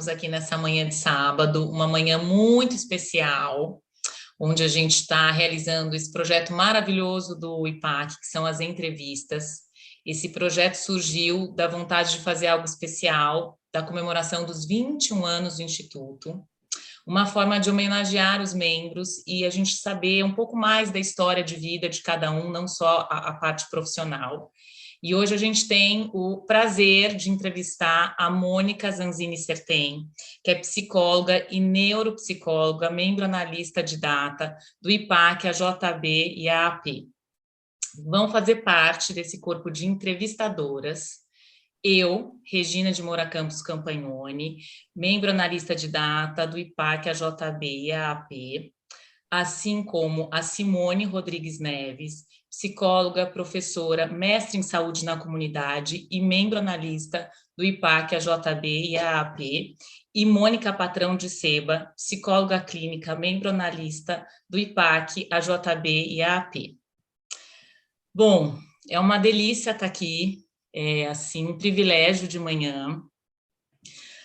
estamos aqui nessa manhã de sábado, uma manhã muito especial, onde a gente está realizando esse projeto maravilhoso do IPAC, que são as entrevistas. Esse projeto surgiu da vontade de fazer algo especial, da comemoração dos 21 anos do Instituto, uma forma de homenagear os membros e a gente saber um pouco mais da história de vida de cada um, não só a parte profissional. E hoje a gente tem o prazer de entrevistar a Mônica Zanzini Sertem, que é psicóloga e neuropsicóloga, membro analista de data do IPAC, a JB e a AP. Vão fazer parte desse corpo de entrevistadoras eu, Regina de Moura Campos Campagnoni, membro analista de data do IPAC, a JB e a AP, assim como a Simone Rodrigues Neves, psicóloga, professora, mestre em saúde na comunidade e membro analista do IPAC, a JB e a AP, e Mônica Patrão de Seba, psicóloga clínica, membro analista do IPAC, a JB e a AP. Bom, é uma delícia estar aqui, é assim, um privilégio de manhã.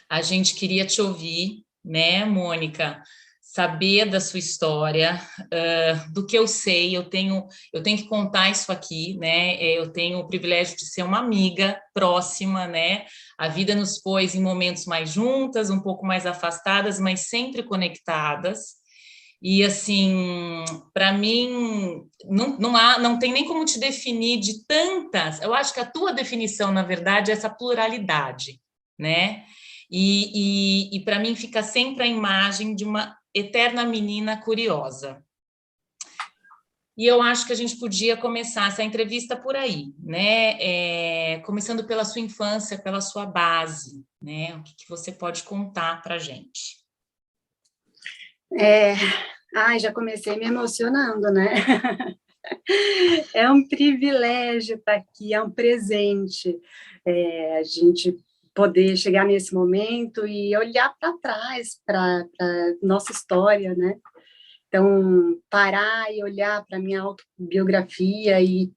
A gente queria te ouvir, né, Mônica, saber da sua história, do que eu sei, eu tenho que contar isso aqui, né, eu tenho o privilégio de ser uma amiga próxima, né, a vida nos pôs em momentos mais juntas, um pouco mais afastadas, mas sempre conectadas, e assim, para mim, não tem nem como te definir de tantas, eu acho que a tua definição, na verdade, é essa pluralidade, né, e para mim fica sempre a imagem de uma eterna menina curiosa. E eu acho que a gente podia começar essa entrevista por aí, né? Começando pela sua infância, pela sua base, né? O que você pode contar para a gente? Já comecei me emocionando, né? É um privilégio estar aqui, é um presente a gente poder chegar nesse momento e olhar para trás, para nossa história, né? Então, parar e olhar para a minha autobiografia e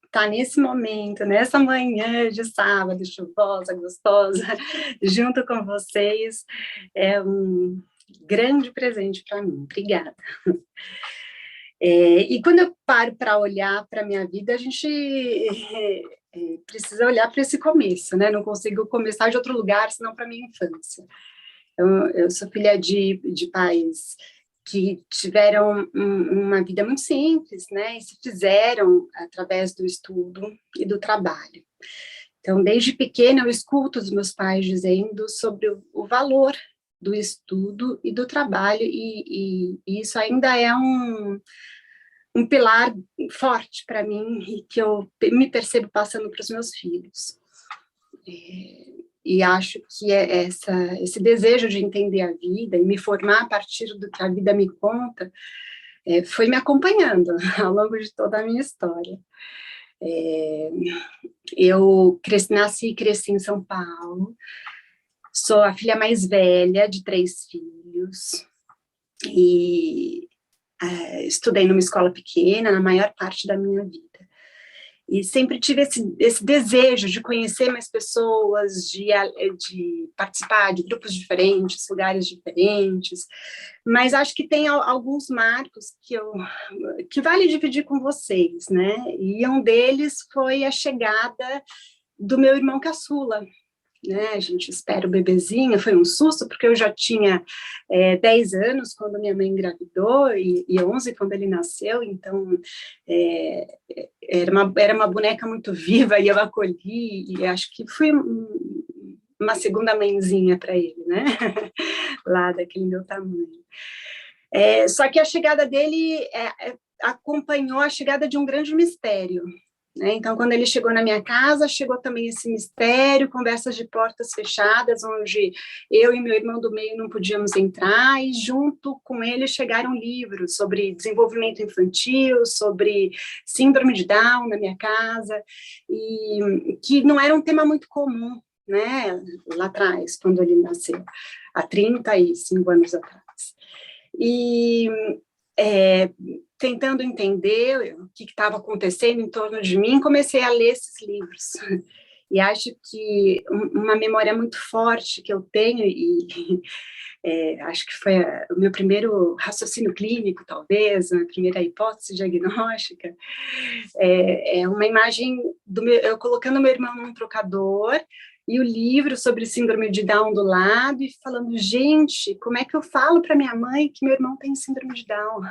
estar nesse momento, nessa manhã de sábado, chuvosa, gostosa, junto com vocês, é um grande presente para mim. Obrigada. E quando eu paro para olhar para a minha vida, a gente precisa olhar para esse começo, né? Não consigo começar de outro lugar, senão para a minha infância. Eu sou filha de pais que tiveram uma vida muito simples, né? E se fizeram através do estudo e do trabalho. Então, desde pequena, eu escuto os meus pais dizendo sobre o valor do estudo e do trabalho, e isso ainda é um pilar forte para mim e que eu me percebo passando para os meus filhos. E acho que esse desejo de entender a vida e me formar a partir do que a vida me conta foi me acompanhando ao longo de toda a minha história. Eu nasci e cresci em São Paulo, sou a filha mais velha de 3 filhos, e estudei numa escola pequena na maior parte da minha vida. E sempre tive esse desejo de conhecer mais pessoas, de participar de grupos diferentes, lugares diferentes, mas acho que tem alguns marcos que vale dividir com vocês, né? E um deles foi a chegada do meu irmão caçula, né? A gente espera o bebezinho, foi um susto, porque eu já tinha 10 anos quando minha mãe engravidou, e 11 quando ele nasceu, então era uma boneca muito viva, e eu acolhi, e acho que fui uma segunda mãezinha para ele, né? Lá daquele meu tamanho. Só que a chegada dele acompanhou a chegada de um grande mistério, né? Então, quando ele chegou na minha casa, chegou também esse mistério, conversas de portas fechadas, onde eu e meu irmão do meio não podíamos entrar, e junto com ele chegaram livros sobre desenvolvimento infantil, sobre síndrome de Down na minha casa, e que não era um tema muito comum, né, lá atrás, quando ele nasceu, há 35 anos atrás. E tentando entender o que estava acontecendo em torno de mim, comecei a ler esses livros. E acho que uma memória muito forte que eu tenho, e acho que foi o meu primeiro raciocínio clínico, talvez, a minha primeira hipótese diagnóstica, é uma imagem eu colocando meu irmão num trocador, e o livro sobre síndrome de Down do lado, e falando, gente, como é que eu falo para minha mãe que meu irmão tem síndrome de Down?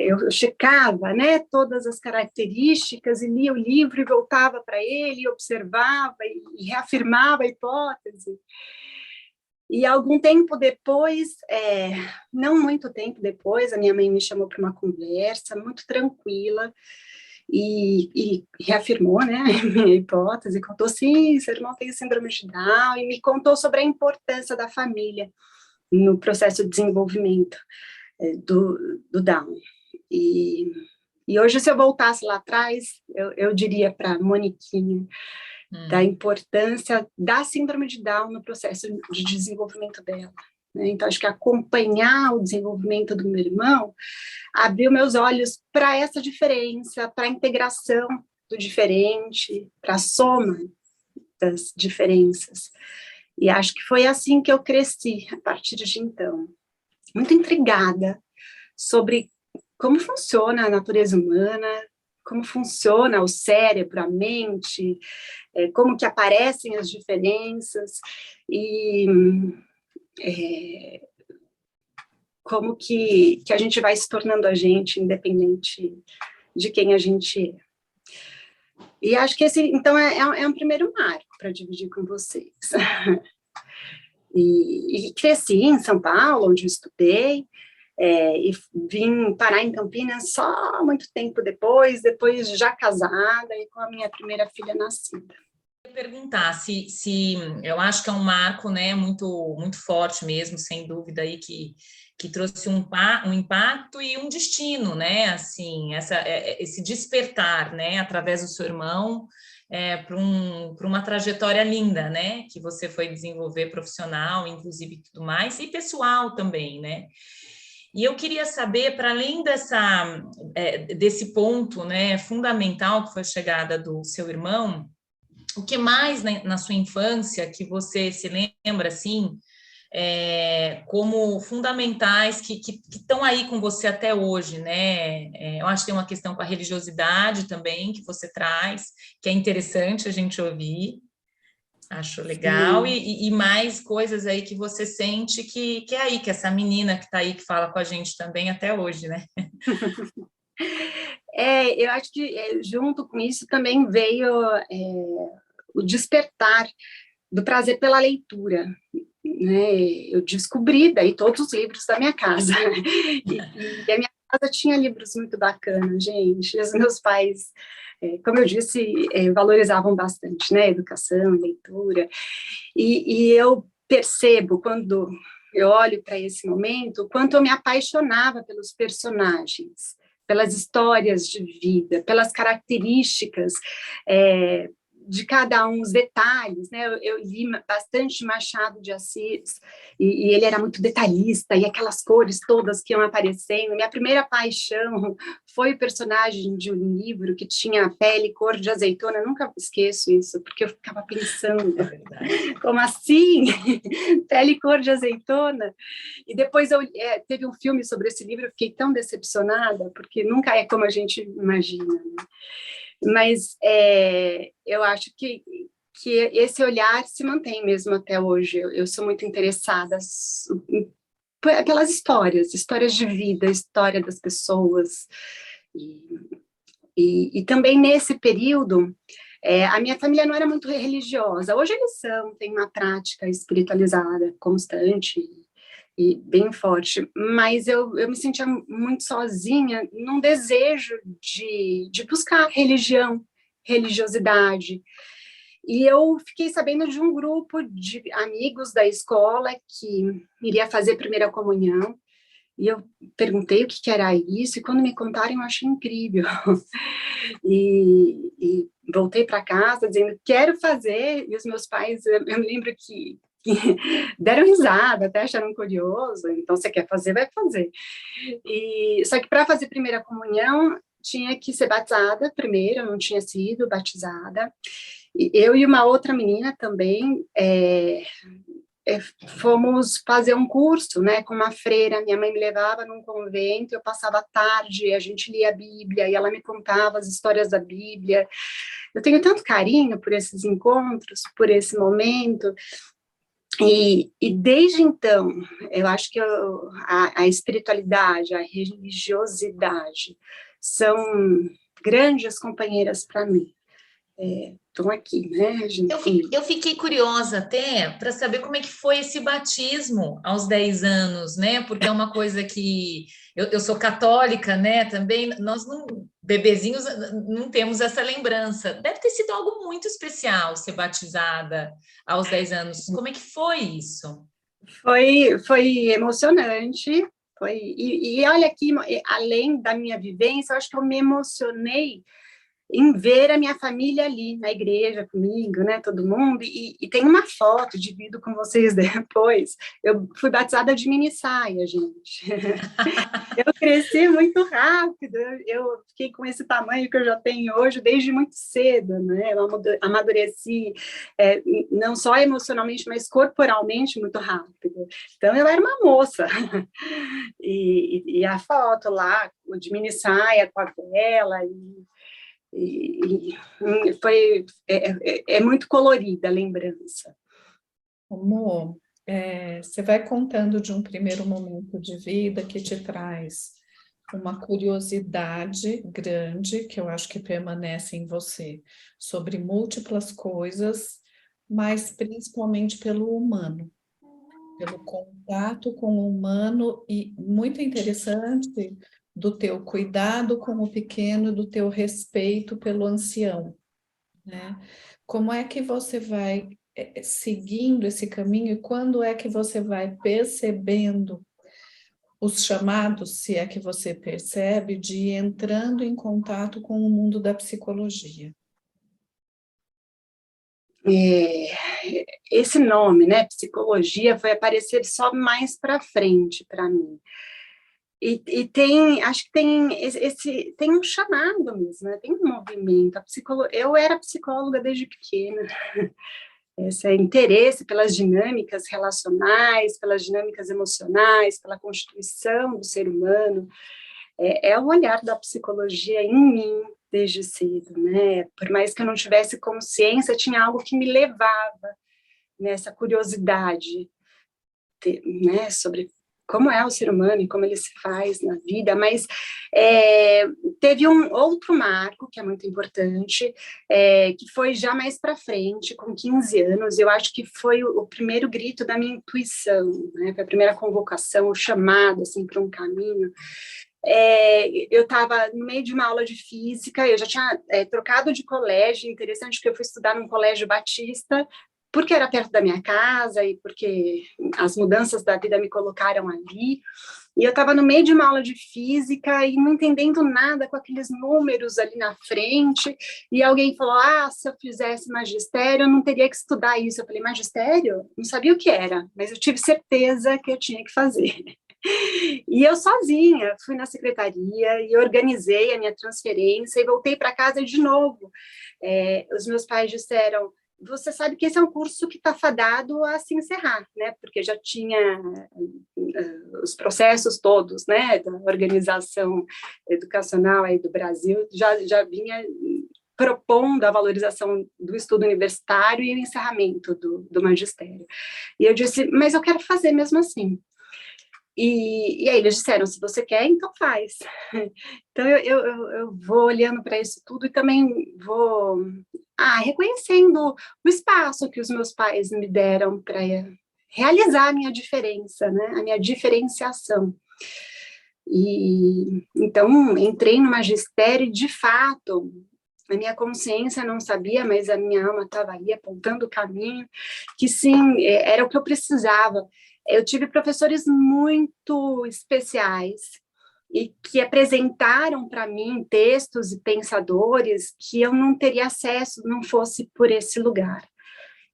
Eu checava, né, todas as características, e lia o livro, e voltava para ele, e observava, e reafirmava a hipótese. E algum tempo depois, não muito tempo depois, a minha mãe me chamou para uma conversa muito tranquila, e reafirmou, né, a minha hipótese, contou, sim, seu irmão tem síndrome de Down, e me contou sobre a importância da família no processo de desenvolvimento do Down. E hoje, se eu voltasse lá atrás, eu diria para Moniquinha da importância da síndrome de Down no processo de desenvolvimento dela. Né? Então, acho que acompanhar o desenvolvimento do meu irmão abriu meus olhos para essa diferença, para a integração do diferente, para a soma das diferenças. E acho que foi assim que eu cresci, a partir de então. Muito intrigada sobre como funciona a natureza humana, como funciona o cérebro, a mente, como que aparecem as diferenças, e como que a gente vai se tornando a gente, independente de quem a gente é. E acho que esse, então, é um primeiro marco para dividir com vocês. E cresci em São Paulo, onde eu estudei, e vim parar em Campinas só muito tempo depois já casada e com a minha primeira filha nascida. Eu ia perguntar se eu acho que é um marco, né, muito, muito forte mesmo, sem dúvida, aí, que trouxe um impacto e um destino, né, assim, esse despertar, né, através do seu irmão, para uma trajetória linda, né, que você foi desenvolver profissional, inclusive tudo mais, e pessoal também, né. E eu queria saber, para além desse ponto, né, fundamental, que foi a chegada do seu irmão, o que mais, né, na sua infância que você se lembra, assim, como fundamentais que estão aí com você até hoje, né? Eu acho que tem uma questão com a religiosidade também que você traz, que é interessante a gente ouvir. Acho legal, e mais coisas aí que você sente que é aí, que essa menina que está aí, que fala com a gente também até hoje, né? Eu acho que junto com isso também veio o despertar do prazer pela leitura, né? Eu descobri daí todos os livros da minha casa, e a minha casa tinha livros muito bacanas, gente, e os meus pais, como eu disse, valorizavam bastante, né, educação, leitura, e eu percebo, quando eu olho para esse momento, o quanto eu me apaixonava pelos personagens, pelas histórias de vida, pelas características de cada um, os detalhes, né? Eu li bastante Machado de Assis, e ele era muito detalhista, e aquelas cores todas que iam aparecendo. Minha primeira paixão foi o personagem de um livro que tinha pele cor de azeitona. Eu nunca esqueço isso, porque eu ficava pensando, como assim? Pele cor de azeitona? E depois teve um filme sobre esse livro, eu fiquei tão decepcionada, porque nunca é como a gente imagina, né? Mas eu acho que esse olhar se mantém mesmo até hoje. Eu sou muito interessada pelas histórias de vida, história das pessoas. E também nesse período, a minha família não era muito religiosa. Hoje eles têm uma prática espiritualizada constante e bem forte, mas eu me sentia muito sozinha num desejo de buscar religiosidade. E eu fiquei sabendo de um grupo de amigos da escola que iria fazer primeira comunhão, e eu perguntei o que era isso, e quando me contaram, eu achei incrível. E voltei para casa dizendo, quero fazer, e os meus pais, eu me lembro que deram risada, até acharam curioso, então você quer fazer, vai fazer. Só que para fazer primeira comunhão, tinha que ser batizada primeiro, eu não tinha sido batizada, eu e uma outra menina também fomos fazer um curso, né, com uma freira. Minha mãe me levava num convento, eu passava a tarde, a gente lia a Bíblia, e ela me contava as histórias da Bíblia. Eu tenho tanto carinho por esses encontros, por esse momento, e desde então, eu acho que a espiritualidade, a religiosidade, são grandes companheiras para mim. Estão aqui, né, gente? Eu fiquei curiosa até para saber como é que foi esse batismo aos 10 anos, né? Porque é uma coisa que eu sou católica, né? Também nós não, bebezinhos, não temos essa lembrança. Deve ter sido algo muito especial ser batizada aos 10 anos. Como é que foi isso? Foi emocionante. E olha aqui, além da minha vivência, eu acho que eu me emocionei em ver a minha família ali na igreja comigo, né, todo mundo, e tem uma foto, divido com vocês depois, eu fui batizada de mini saia, gente. Eu cresci muito rápido, eu fiquei com esse tamanho que eu já tenho hoje desde muito cedo, né, eu amadureci, não só emocionalmente, mas corporalmente muito rápido. Então, eu era uma moça. E a foto lá, de mini saia com a vela, foi muito colorida a lembrança. Amor, você vai contando de um primeiro momento de vida que te traz uma curiosidade grande, que eu acho que permanece em você, sobre múltiplas coisas, mas principalmente pelo humano, pelo contato com o humano, e muito interessante do teu cuidado com o pequeno, do teu respeito pelo ancião, né? Como é que você vai seguindo esse caminho e quando é que você vai percebendo os chamados, se é que você percebe, de ir entrando em contato com o mundo da psicologia? Esse nome, né, psicologia, vai aparecer só mais para frente para mim. E acho que tem um chamado mesmo, né? Tem um movimento. Eu era psicóloga desde pequena. Esse interesse pelas dinâmicas relacionais, pelas dinâmicas emocionais, pela constituição do ser humano, o olhar da psicologia em mim desde cedo, né? Por mais que eu não tivesse consciência, tinha algo que me levava nessa curiosidade, né, sobre como é o ser humano e como ele se faz na vida, mas teve um outro marco que é muito importante, que foi já mais para frente, com 15 anos, eu acho que foi o primeiro grito da minha intuição, né, foi a primeira convocação, o chamado, assim, para um caminho. Eu estava no meio de uma aula de física, eu já tinha trocado de colégio, interessante que eu fui estudar num colégio batista, porque era perto da minha casa e porque as mudanças da vida me colocaram ali, e eu estava no meio de uma aula de física e não entendendo nada com aqueles números ali na frente, e alguém falou, se eu fizesse magistério, eu não teria que estudar isso. Eu falei, magistério? Não sabia o que era, mas eu tive certeza que eu tinha que fazer. E eu sozinha fui na secretaria e organizei a minha transferência e voltei para casa de novo. Os meus pais disseram, você sabe que esse é um curso que está fadado a se encerrar, né? Porque já tinha os processos todos, né, da organização educacional aí do Brasil, já vinha propondo a valorização do estudo universitário e o encerramento do magistério. E eu disse, mas eu quero fazer mesmo assim. E aí eles disseram, se você quer, então faz. Então eu vou olhando para isso tudo e também vou reconhecendo o espaço que os meus pais me deram para realizar a minha diferença, né? A minha diferenciação. E então entrei no magistério e, de fato, a minha consciência não sabia, mas a minha alma estava ali apontando o caminho, que sim, era o que eu precisava. Eu tive professores muito especiais e que apresentaram para mim textos e pensadores que eu não teria acesso não fosse por esse lugar.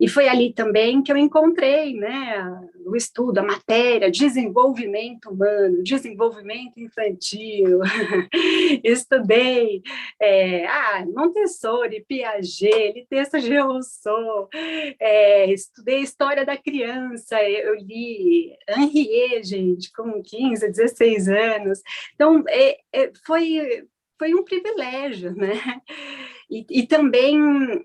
E foi ali também que eu encontrei, né, o estudo, a matéria, desenvolvimento humano, desenvolvimento infantil. Estudei Montessori, Piaget, texto de Rousseau, estudei história da criança, eu li Henriet, gente, com 15, 16 anos. Então, foi um privilégio, né? E também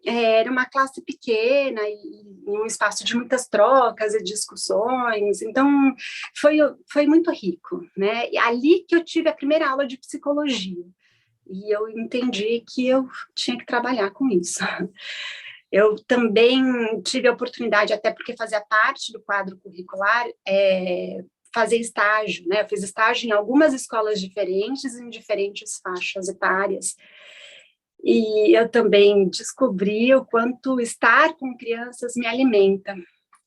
era uma classe pequena e um espaço de muitas trocas e discussões, então foi muito rico, né? E ali que eu tive a primeira aula de psicologia, e eu entendi que eu tinha que trabalhar com isso. Eu também tive a oportunidade, até porque fazia parte do quadro curricular, fazer estágio, né? Eu fiz estágio em algumas escolas diferentes, em diferentes faixas etárias. E eu também descobri o quanto estar com crianças me alimenta,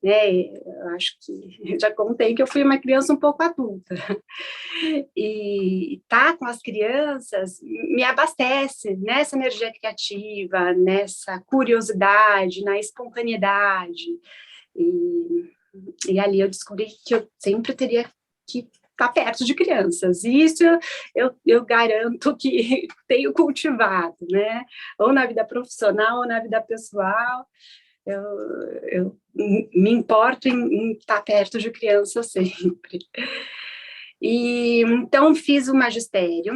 né? Eu acho que já contei que eu fui uma criança um pouco adulta. E estar com as crianças me abastece nessa energia criativa, nessa curiosidade, na espontaneidade. E ali eu descobri que eu sempre teria que estar perto de crianças. E isso eu garanto que tenho cultivado, né? Ou na vida profissional, ou na vida pessoal. Eu me importo em estar perto de crianças sempre. E então fiz o magistério,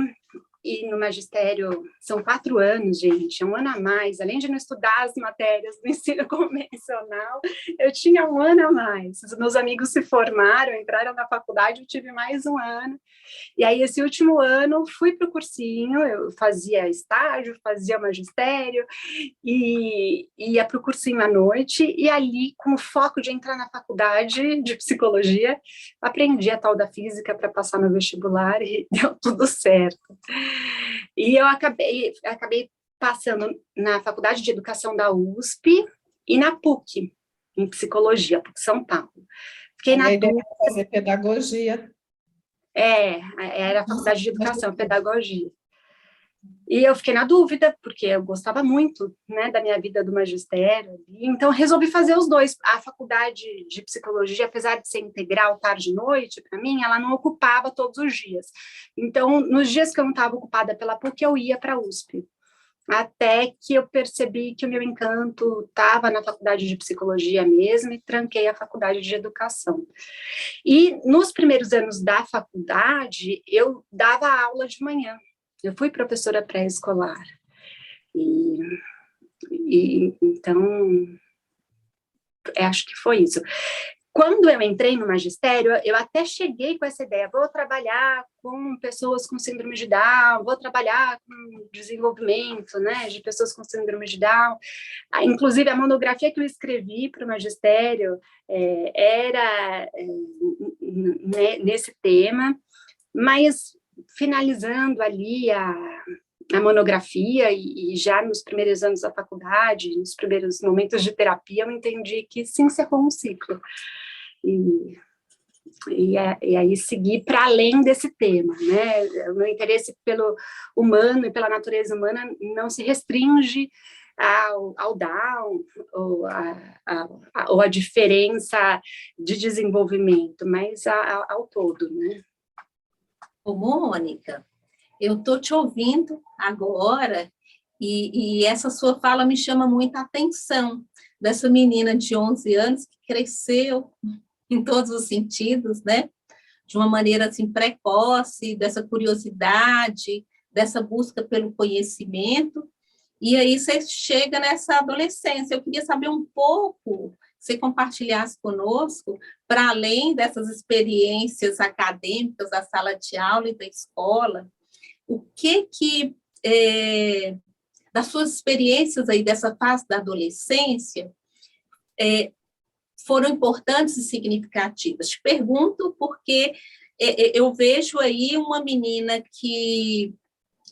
e no magistério são 4 anos, gente, é um ano a mais, além de não estudar as matérias do ensino convencional, eu tinha um ano a mais. Os meus amigos se formaram, entraram na faculdade, eu tive mais um ano. E aí, esse último ano, fui para o cursinho, eu fazia estágio, fazia magistério, e ia para o cursinho à noite, e ali, com o foco de entrar na faculdade de psicologia, aprendi a tal da física para passar no vestibular, e deu tudo certo. E eu acabei passando na Faculdade de Educação da USP e na PUC, em Psicologia, PUC São Paulo. Fiquei na dúvida. Fazer pedagogia. Era a Faculdade de Educação, Pedagogia. E eu fiquei na dúvida, porque eu gostava muito, né, da minha vida do magistério, então resolvi fazer os dois. A faculdade de psicologia, apesar de ser integral, tarde e noite, para mim, ela não ocupava todos os dias. Então, nos dias que eu não estava ocupada pela PUC, eu ia para a USP. Até que eu percebi que o meu encanto estava na faculdade de psicologia mesmo e tranquei a faculdade de educação. E nos primeiros anos da faculdade, eu dava aula de manhã. Eu fui professora pré-escolar. Então, acho que foi isso. Quando eu entrei no magistério, eu até cheguei com essa ideia, vou trabalhar com pessoas com síndrome de Down, vou trabalhar com desenvolvimento, né, de pessoas com síndrome de Down. Inclusive, a monografia que eu escrevi para o magistério era nesse tema, mas finalizando ali a monografia e já nos primeiros anos da faculdade, nos primeiros momentos de terapia, eu entendi que se encerrou um ciclo. E aí seguir para além desse tema, né? O meu interesse pelo humano e pela natureza humana não se restringe ao Down ou a diferença de desenvolvimento, mas ao todo, né? Ô, Mônica, eu estou te ouvindo agora e essa sua fala me chama muita atenção, dessa menina de 11 anos que cresceu em todos os sentidos, né? De uma maneira assim precoce, dessa curiosidade, dessa busca pelo conhecimento, e aí você chega nessa adolescência. Eu queria saber um pouco, você compartilhasse conosco, para além dessas experiências acadêmicas da sala de aula e da escola, o que das suas experiências aí dessa fase da adolescência, foram importantes e significativas. Te pergunto porque eu vejo aí uma menina que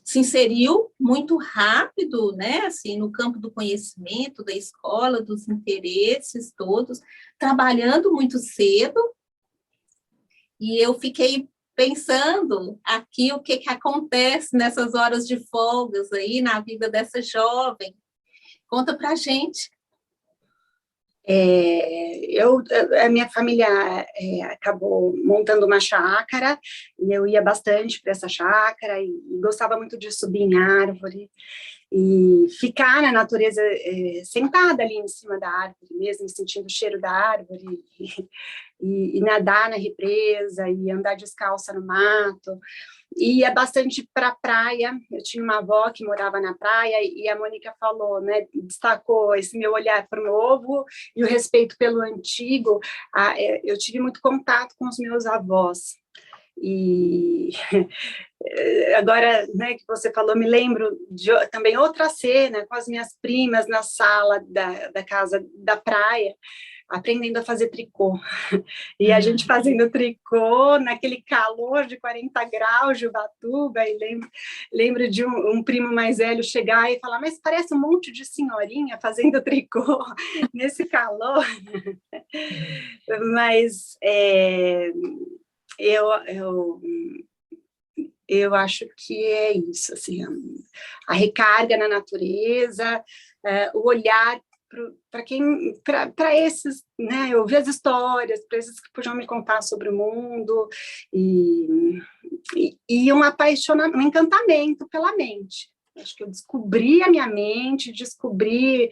se inseriu muito rápido, né, assim, no campo do conhecimento, da escola, dos interesses todos, trabalhando muito cedo, e eu fiquei pensando aqui o que acontece nessas horas de folgas aí na vida dessa jovem. Conta pra gente. A minha família acabou montando uma chácara, e eu ia bastante para essa chácara, e gostava muito de subir em árvore, e ficar na natureza, sentada ali em cima da árvore mesmo, sentindo o cheiro da árvore, e nadar na represa, e andar descalça no mato. E ia bastante para a praia. Eu tinha uma avó que morava na praia, e a Mônica falou, né, destacou esse meu olhar para o novo e o respeito pelo antigo. Eu tive muito contato com os meus avós. E agora, né, que você falou, me lembro de também outra cena com as minhas primas na sala da casa da praia, aprendendo a fazer tricô. E a gente fazendo tricô naquele calor de 40 graus de Ubatuba, e lembro de um primo mais velho chegar e falar, mas parece um monte de senhorinha fazendo tricô nesse calor. Mas eu acho que é isso, assim, a recarga na natureza, o olhar para esses, né, eu ouvi as histórias, para esses que podiam me contar sobre o mundo, e um encantamento pela mente. Acho que eu descobri a minha mente, descobri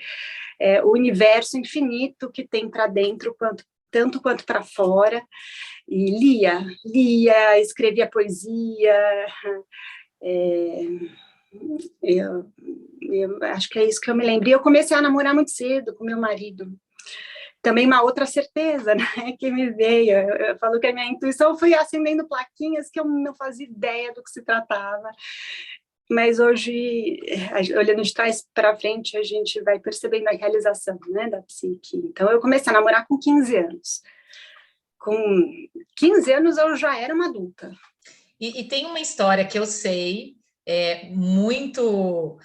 o universo infinito que tem para dentro, tanto quanto para fora, e lia, escrevia poesia. Eu acho que é isso que eu me lembro. E eu comecei a namorar muito cedo com meu marido. Também uma outra certeza, né, que me veio. Eu falo que a minha intuição foi acendendo plaquinhas que eu não fazia ideia do que se tratava. Mas hoje, olhando de trás para frente, a gente vai percebendo a realização, né, da psique. Então, eu comecei a namorar com 15 anos. Com 15 anos, eu já era uma adulta. E tem uma história que eu sei, muito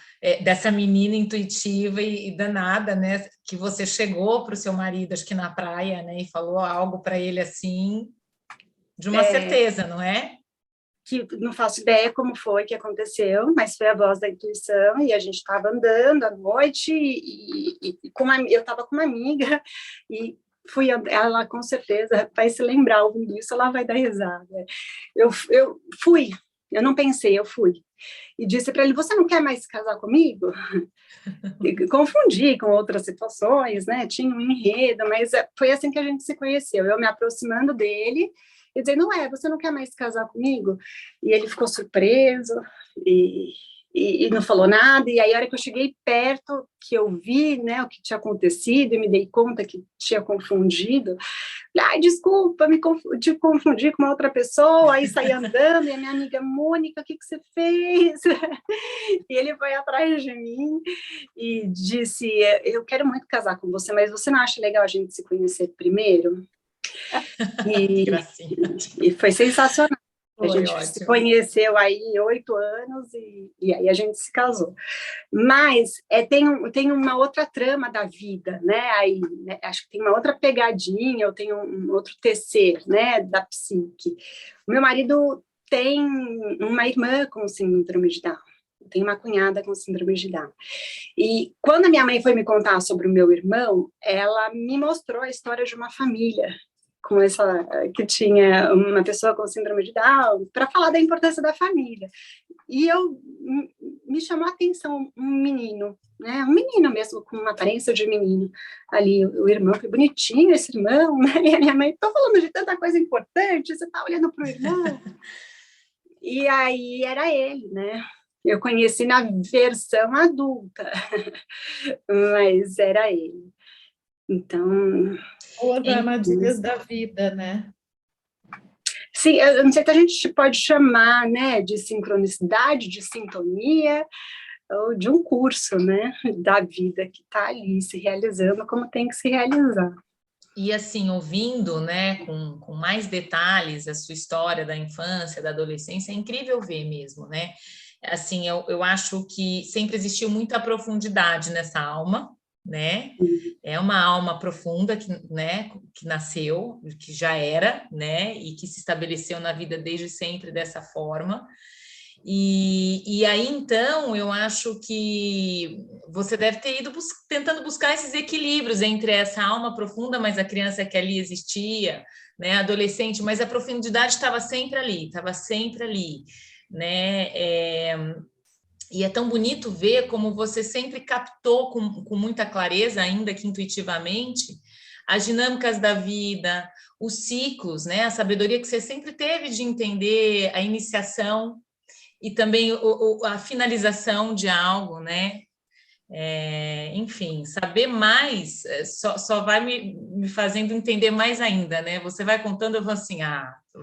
dessa menina intuitiva e danada, né? Que você chegou para o seu marido, acho que na praia, né? E falou algo para ele assim, de uma certeza, não é? Que não faço ideia como foi que aconteceu, mas foi a voz da intuição, e a gente estava andando à noite, eu estava com uma amiga, e ela com certeza vai se lembrar ouvindo isso, ela vai dar risada. Eu fui, eu não pensei, eu fui. E disse para ele, você não quer mais se casar comigo? E confundi com outras situações, né? Tinha um enredo, mas foi assim que a gente se conheceu, eu me aproximando dele, e dizendo, você não quer mais se casar comigo? E ele ficou surpreso, e não falou nada, e aí a hora que eu cheguei perto, que eu vi, né, o que tinha acontecido, e me dei conta que tinha confundido, desculpa, te confundi com uma outra pessoa, aí saí andando, e a minha amiga, Mônica, o que você fez? E ele foi atrás de mim e disse, eu quero muito casar com você, mas você não acha legal a gente se conhecer primeiro? E foi sensacional. A gente se conheceu aí 8 anos e aí a gente se casou. Mas tem uma outra trama da vida, né? Aí, né? Acho que tem uma outra pegadinha, eu tenho um outro tecer, né? Da psique. O meu marido tem uma irmã com síndrome de Down. Tem uma cunhada com síndrome de Down. E quando a minha mãe foi me contar sobre o meu irmão, ela me mostrou a história de uma família com que tinha uma pessoa com síndrome de Down, para falar da importância da família. E me chamou a atenção um menino, né? Um menino mesmo, com uma aparência de menino. Ali, o irmão, que bonitinho esse irmão, né? E a minha mãe, tô falando de tanta coisa importante, você tá olhando pro irmão? E aí era ele, né? Eu conheci na versão adulta, mas era ele. Então... Ou as armadilhas da vida, né? Sim, eu não sei se a gente pode chamar, né, de sincronicidade, de sintonia, ou de um curso, né, da vida que está ali se realizando como tem que se realizar. E assim, ouvindo, né, com mais detalhes a sua história da infância, da adolescência, é incrível ver mesmo, né? Assim, eu acho que sempre existiu muita profundidade nessa alma, né? É uma alma profunda né, que nasceu, que já era, né? E que se estabeleceu na vida desde sempre dessa forma. E aí, então, eu acho que você deve ter ido tentando buscar esses equilíbrios entre essa alma profunda, mas a criança que ali existia, né, adolescente, mas a profundidade estava sempre ali, né? E é tão bonito ver como você sempre captou com muita clareza, ainda que intuitivamente, as dinâmicas da vida, os ciclos, né? A sabedoria que você sempre teve de entender a iniciação e também a finalização de algo, né? Enfim, saber mais só vai me fazendo entender mais ainda, né? Você vai contando, eu vou assim,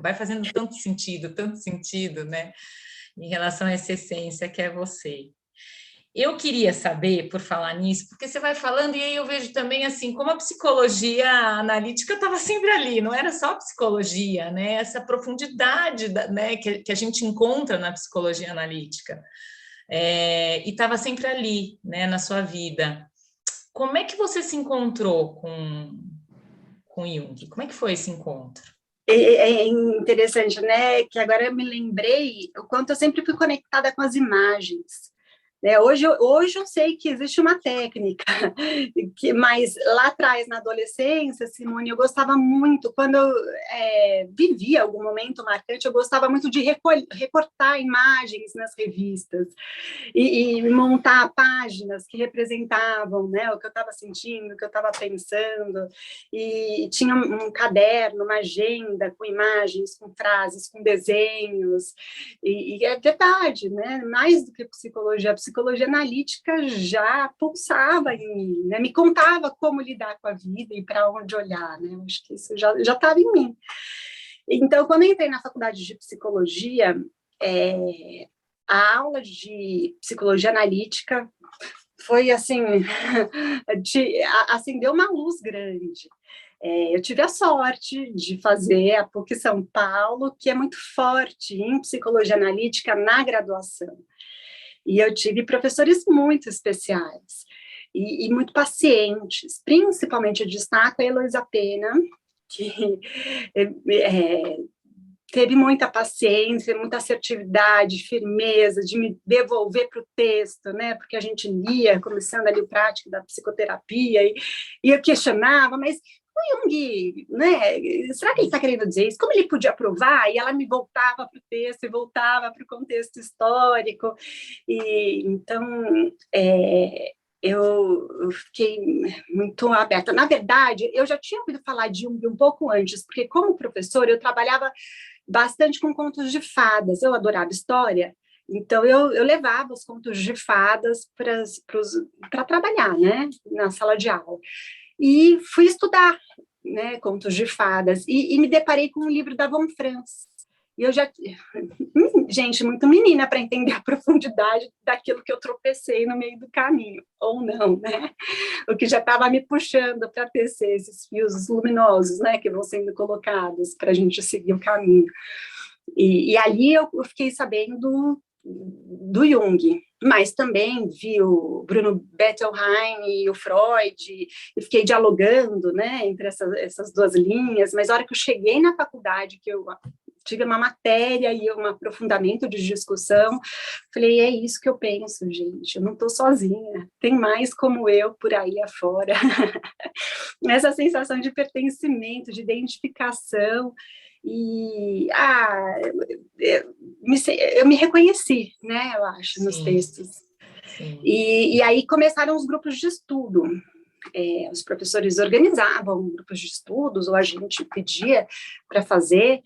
vai fazendo tanto sentido, né? Em relação a essa essência que é você. Eu queria saber, por falar nisso, porque você vai falando e aí eu vejo também assim, como a psicologia analítica estava sempre ali, não era só a psicologia, né? Essa profundidade, né, que a gente encontra na psicologia analítica. E estava sempre ali, né, na sua vida. Como é que você se encontrou com Jung? Como é que foi esse encontro? É interessante, né? Que agora eu me lembrei o quanto eu sempre fui conectada com as imagens. Né? Hoje eu sei que existe uma técnica, mas lá atrás, na adolescência, Simone, eu gostava muito, quando eu vivia algum momento marcante, eu gostava muito de recortar imagens nas revistas e montar páginas que representavam, né, o que eu estava sentindo, o que eu estava pensando, e tinha um caderno, uma agenda com imagens, com frases, com desenhos, e é verdade, né, mais do que psicologia, a psicologia analítica já pulsava em mim, né? Me contava como lidar com a vida e para onde olhar, né? Acho que isso já estava em mim. Então, quando eu entrei na faculdade de psicologia, a aula de psicologia analítica foi assim, acendeu uma luz grande. Eu tive a sorte de fazer a PUC São Paulo, que é muito forte em psicologia analítica na graduação. E eu tive professores muito especiais e muito pacientes, principalmente eu destaco a Heloísa Pena, que teve muita paciência, muita assertividade, firmeza, de me devolver para o texto, né? Porque a gente lia, começando ali o prático da psicoterapia, e eu questionava, mas o Jung, né? Será que ele está querendo dizer isso? Como ele podia provar? E ela me voltava para o texto e voltava para o contexto histórico. E então eu fiquei muito aberta. Na verdade, eu já tinha ouvido falar de Jung um pouco antes, porque como professora eu trabalhava bastante com contos de fadas. Eu adorava história. Então, eu levava os contos de fadas para trabalhar, né, na sala de aula. E fui estudar, né, contos de fadas, e me deparei com um livro da Von Franz. E eu já... Gente, muito menina para entender a profundidade daquilo que eu tropecei no meio do caminho, ou não, né? O que já estava me puxando para tecer esses fios luminosos, né, que vão sendo colocados para a gente seguir o caminho. E ali eu fiquei sabendo do Jung, mas também vi o Bruno Bettelheim e o Freud, e fiquei dialogando, né, entre essas duas linhas, mas a hora que eu cheguei na faculdade, que eu tive uma matéria e um aprofundamento de discussão, falei, é isso que eu penso, gente, eu não estou sozinha, tem mais como eu por aí afora. Essa sensação de pertencimento, de identificação, e eu me reconheci, né, eu acho, sim, nos textos. E aí começaram os grupos de estudo. Os professores organizavam grupos de estudos, ou a gente pedia para fazer,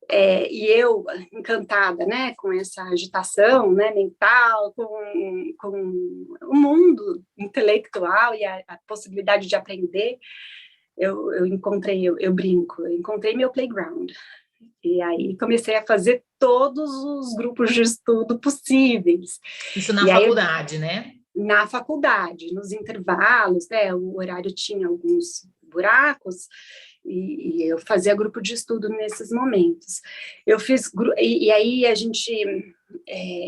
e eu, encantada, né, com essa agitação, né, mental, com o mundo intelectual e a possibilidade de aprender, eu encontrei, eu brinco, eu encontrei meu playground. E aí comecei a fazer todos os grupos de estudo possíveis. Isso na faculdade, né? Na faculdade, nos intervalos, né? O horário tinha alguns buracos, e eu fazia grupo de estudo nesses momentos. Eu fiz, e aí a gente...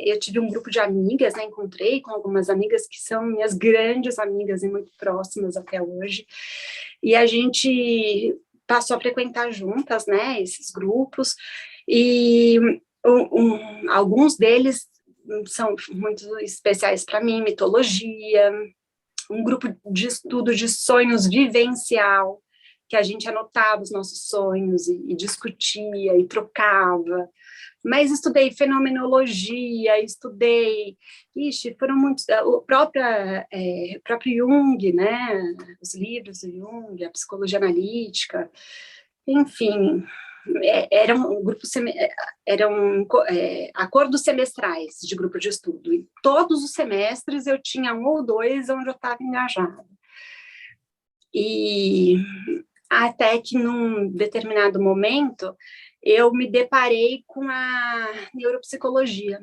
eu tive um grupo de amigas, né, encontrei com algumas amigas que são minhas grandes amigas e muito próximas até hoje, e a gente passou a frequentar juntas, né, esses grupos, e alguns deles são muito especiais para mim, mitologia, um grupo de estudo de sonhos vivencial, que a gente anotava os nossos sonhos e discutia e trocava. Mas estudei fenomenologia, foram muitos, o próprio Jung, né, os livros do Jung, a psicologia analítica, enfim, eram acordos semestrais de grupo de estudo, e todos os semestres eu tinha 1 ou 2 onde eu estava engajada. E até que num determinado momento eu me deparei com a neuropsicologia.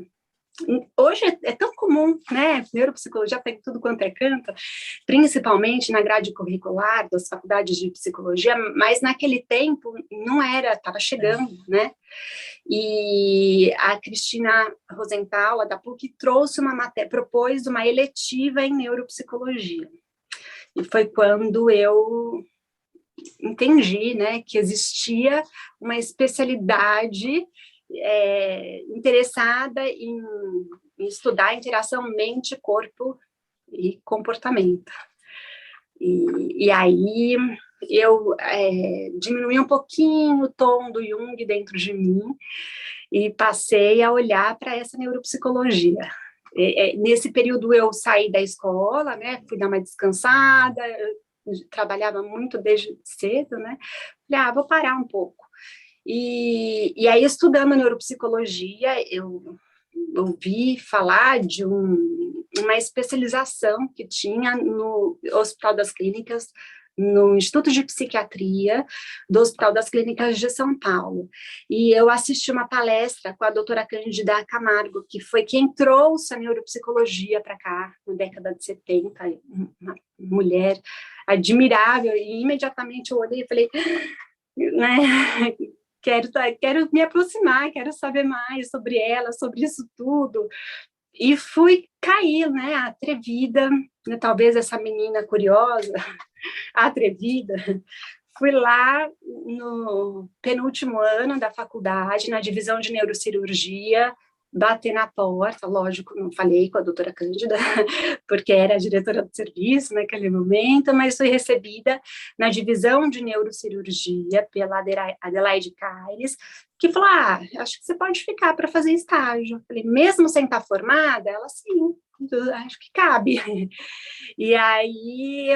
Hoje é tão comum, né? Neuropsicologia tem tudo quanto é canto, principalmente na grade curricular das faculdades de psicologia, mas naquele tempo não era, estava chegando, né? E a Cristina Rosenthal, lá da PUC, trouxe uma matéria, propôs uma eletiva em neuropsicologia. E foi quando eu entendi, né, que existia uma especialidade interessada em estudar a interação mente, corpo e comportamento. E aí eu diminuí um pouquinho o tom do Jung dentro de mim e passei a olhar para essa neuropsicologia. Nesse período eu saí da escola, né, fui dar uma descansada, trabalhava muito desde cedo, né, falei, vou parar um pouco. E aí, estudando a neuropsicologia, eu ouvi falar de uma especialização que tinha no Hospital das Clínicas, no Instituto de Psiquiatria do Hospital das Clínicas de São Paulo. E eu assisti uma palestra com a doutora Cândida Camargo, que foi quem trouxe a neuropsicologia para cá, na década de 70, uma mulher admirável, e imediatamente eu olhei e falei, né, quero me aproximar, quero saber mais sobre ela, sobre isso tudo. E fui cair, né, atrevida, né, talvez essa menina curiosa, atrevida, fui lá no penúltimo ano da faculdade, na divisão de neurocirurgia, bater na porta, lógico, não falei com a doutora Cândida, porque era a diretora do serviço naquele momento, mas fui recebida na divisão de neurocirurgia pela Adelaide Caires, que falou, acho que você pode ficar para fazer estágio. Eu falei, mesmo sem estar formada? Ela, sim, acho que cabe. E aí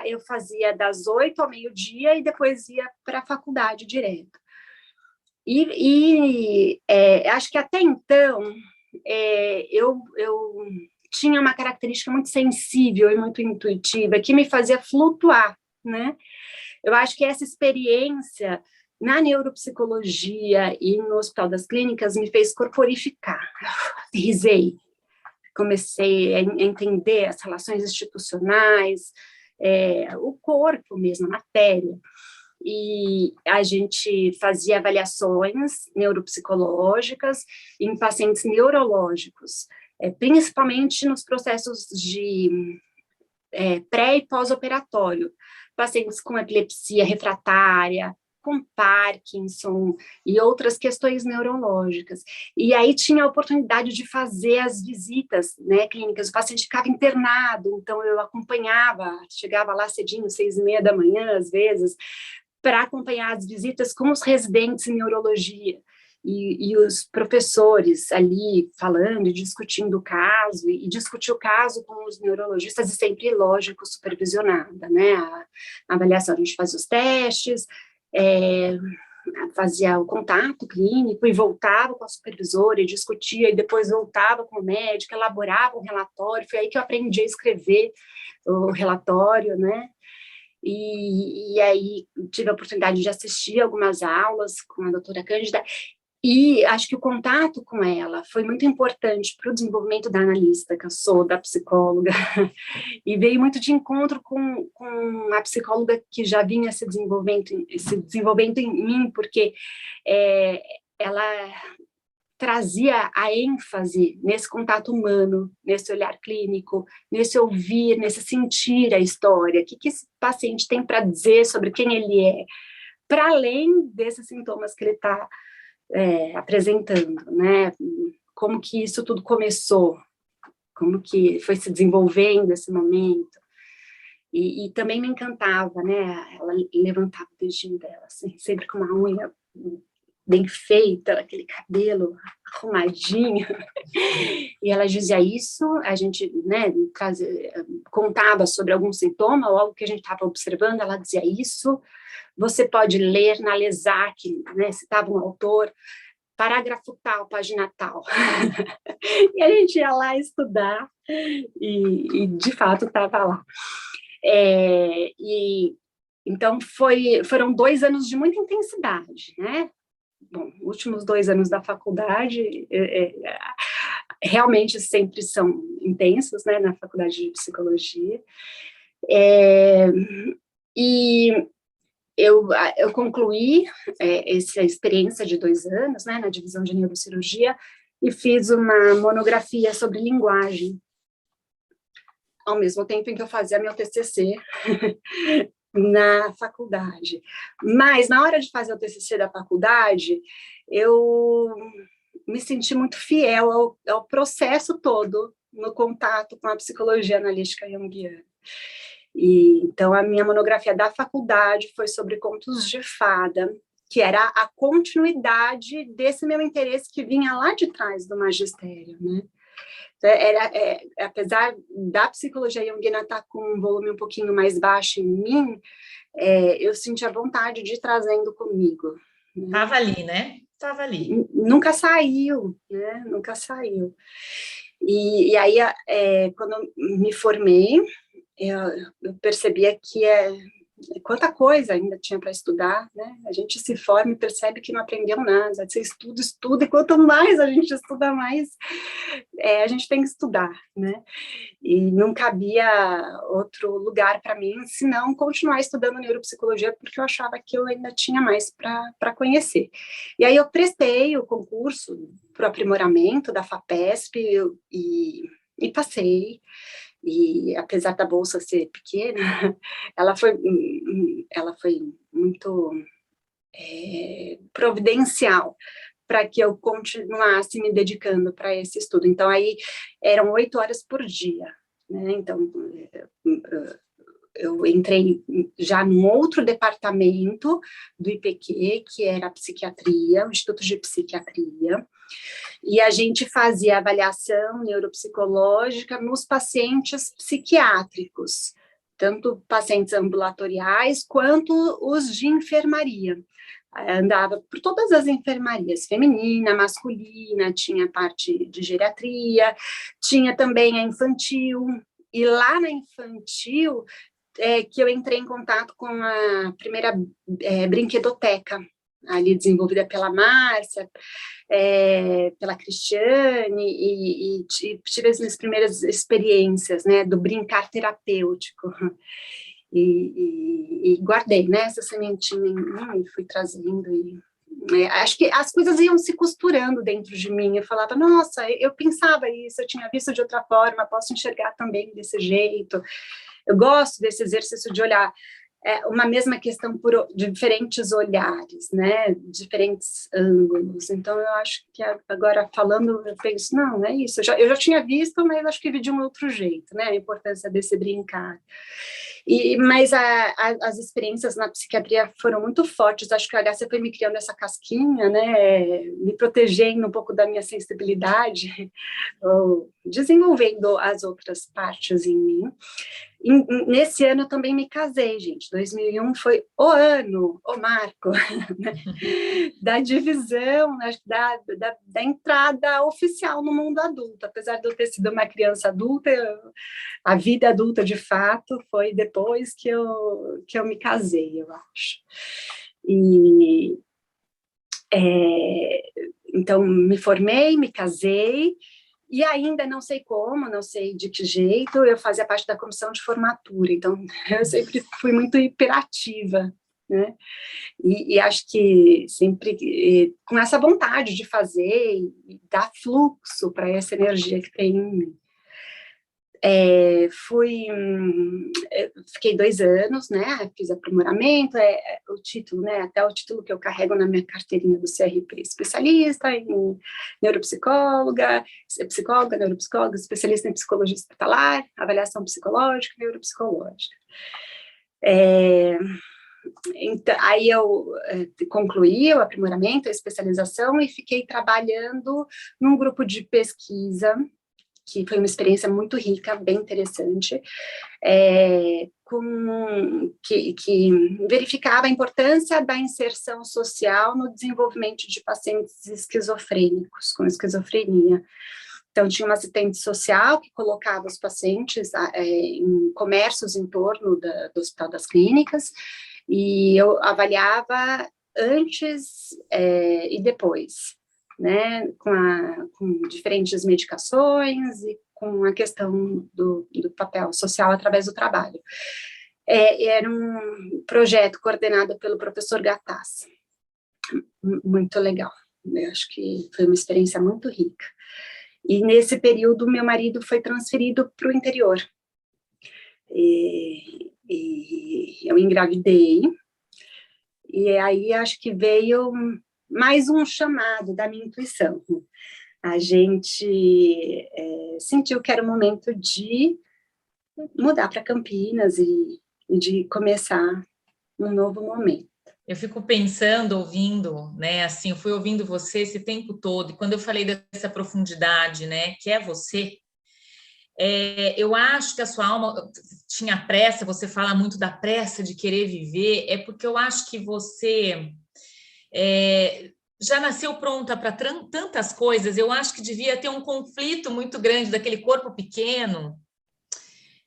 eu fazia das 8 ao meio-dia e depois ia para a faculdade direto. Acho que até então eu tinha uma característica muito sensível e muito intuitiva que me fazia flutuar, né? Eu acho que essa experiência na neuropsicologia e no Hospital das Clínicas me fez corporificar. Risei, comecei a entender as relações institucionais, o corpo mesmo, a matéria. E a gente fazia avaliações neuropsicológicas em pacientes neurológicos, principalmente nos processos de pré- e pós-operatório, pacientes com epilepsia refratária, com Parkinson e outras questões neurológicas. E aí tinha a oportunidade de fazer as visitas, né, clínicas. O paciente ficava internado, então eu acompanhava, chegava lá cedinho, 6h30 da manhã, às vezes, para acompanhar as visitas com os residentes em neurologia e os professores ali falando e discutindo o caso, e discutir o caso com os neurologistas, e sempre, lógico, supervisionada, né, a avaliação, a gente fazia os testes, fazia o contato clínico e voltava com a supervisora e discutia, e depois voltava com o médico, elaborava um relatório. Foi aí que eu aprendi a escrever o relatório, né, e aí tive a oportunidade de assistir algumas aulas com a doutora Cândida, e acho que o contato com ela foi muito importante para o desenvolvimento da analista, que eu sou, da psicóloga, e veio muito de encontro com a psicóloga que já vinha se desenvolvendo em mim, porque ela trazia a ênfase nesse contato humano, nesse olhar clínico, nesse ouvir, nesse sentir a história, o que esse paciente tem para dizer sobre quem ele é, para além desses sintomas que ele está apresentando, né, como que isso tudo começou, como que foi se desenvolvendo esse momento. E também me encantava, né? Ela levantava o dedinho dela, assim, sempre com uma unha bem feita, aquele cabelo arrumadinho. E ela dizia isso, a gente, né, contava sobre algum sintoma ou algo que a gente estava observando, ela dizia isso, você pode ler na Lesac, né, citava um autor, parágrafo tal, página tal. E a gente ia lá estudar, e de fato estava lá. Então, foram 2 anos de muita intensidade, né? Bom, últimos 2 anos da faculdade realmente sempre são intensos, né, na faculdade de psicologia. E eu concluí essa experiência de 2 anos, né, na divisão de neurocirurgia, e fiz uma monografia sobre linguagem, ao mesmo tempo em que eu fazia meu TCC na faculdade. Mas, na hora de fazer o TCC da faculdade, eu me senti muito fiel ao processo todo, no contato com a psicologia analítica junguiana. Então, a minha monografia da faculdade foi sobre contos de fada, que era a continuidade desse meu interesse que vinha lá de trás do magistério, né? Apesar da psicologia junguiana estar com um volume um pouquinho mais baixo em mim, eu senti a vontade de ir trazendo comigo. Estava ali, né? Estava ali. Nunca saiu, né? Nunca saiu. E aí, quando eu me formei, eu percebia que quanta coisa ainda tinha para estudar, né? A gente se forma e percebe que não aprendeu nada. Você estuda, e quanto mais a gente estuda, mais a gente tem que estudar, né? E não cabia outro lugar para mim, senão continuar estudando neuropsicologia, porque eu achava que eu ainda tinha mais para conhecer. E aí eu prestei o concurso para o aprimoramento da FAPESP e passei. E apesar da bolsa ser pequena, ela foi muito providencial para que eu continuasse me dedicando para esse estudo. Então, aí eram 8 horas por dia, né? Então, eu entrei já num outro departamento do IPQ, que era a psiquiatria, o Instituto de Psiquiatria, e a gente fazia avaliação neuropsicológica nos pacientes psiquiátricos, tanto pacientes ambulatoriais quanto os de enfermaria. Andava por todas as enfermarias, feminina, masculina, tinha parte de geriatria, tinha também a infantil, e lá na infantil que eu entrei em contato com a primeira brinquedoteca, ali desenvolvida pela Márcia, pela Cristiane, e tive as minhas primeiras experiências, né, do brincar terapêutico, e guardei, né, essa sementinha em mim, e fui trazendo, acho que as coisas iam se costurando dentro de mim, eu falava, nossa, eu pensava isso, eu tinha visto de outra forma, posso enxergar também desse jeito, eu gosto desse exercício de olhar uma mesma questão por diferentes olhares, né, diferentes ângulos. Então, eu acho que agora falando, eu penso, não, é isso, eu já tinha visto, mas acho que vi de um outro jeito, né, a importância desse brincar. Mas as experiências na psiquiatria foram muito fortes, acho que a HC foi me criando essa casquinha, né, me protegendo um pouco da minha sensibilidade, desenvolvendo as outras partes em mim. Nesse ano eu também me casei, gente. 2001 foi o ano, o marco, né? Da divisão, da entrada oficial no mundo adulto. Apesar de eu ter sido uma criança adulta, a vida adulta, de fato, foi depois que eu me casei, eu acho. Então, me formei, me casei, e ainda não sei como, não sei de que jeito, eu fazia parte da comissão de formatura, então eu sempre fui muito hiperativa, né? E acho que sempre com essa vontade de fazer e dar fluxo para essa energia que tem em mim. Fiquei 2 anos, né? Fiz aprimoramento, o título, né? Até o título que eu carrego na minha carteirinha do CRP, especialista em neuropsicóloga, neuropsicóloga, especialista em psicologia hospitalar, avaliação psicológica, neuropsicológica. Então, aí eu concluí o aprimoramento, a especialização, e fiquei trabalhando num grupo de pesquisa, que foi uma experiência muito rica, bem interessante, que verificava a importância da inserção social no desenvolvimento de pacientes esquizofrênicos, com esquizofrenia. Então, tinha uma assistente social que colocava os pacientes em comércios em torno do Hospital das Clínicas, e eu avaliava antes e depois, né, com diferentes medicações e com a questão do papel social através do trabalho. Era um projeto coordenado pelo professor Gattas, muito legal, eu acho que foi uma experiência muito rica. E nesse período, meu marido foi transferido para o interior, e eu engravidei, e aí acho que veio mais um chamado da minha intuição. A gente sentiu que era o momento de mudar para Campinas e de começar um novo momento. Eu fico pensando, ouvindo, né, assim, eu fui ouvindo você esse tempo todo, e quando eu falei dessa profundidade, né, que é você, eu acho que a sua alma tinha pressa, você fala muito da pressa de querer viver, é porque eu acho que você já nasceu pronta para tantas coisas. Eu acho que devia ter um conflito muito grande daquele corpo pequeno,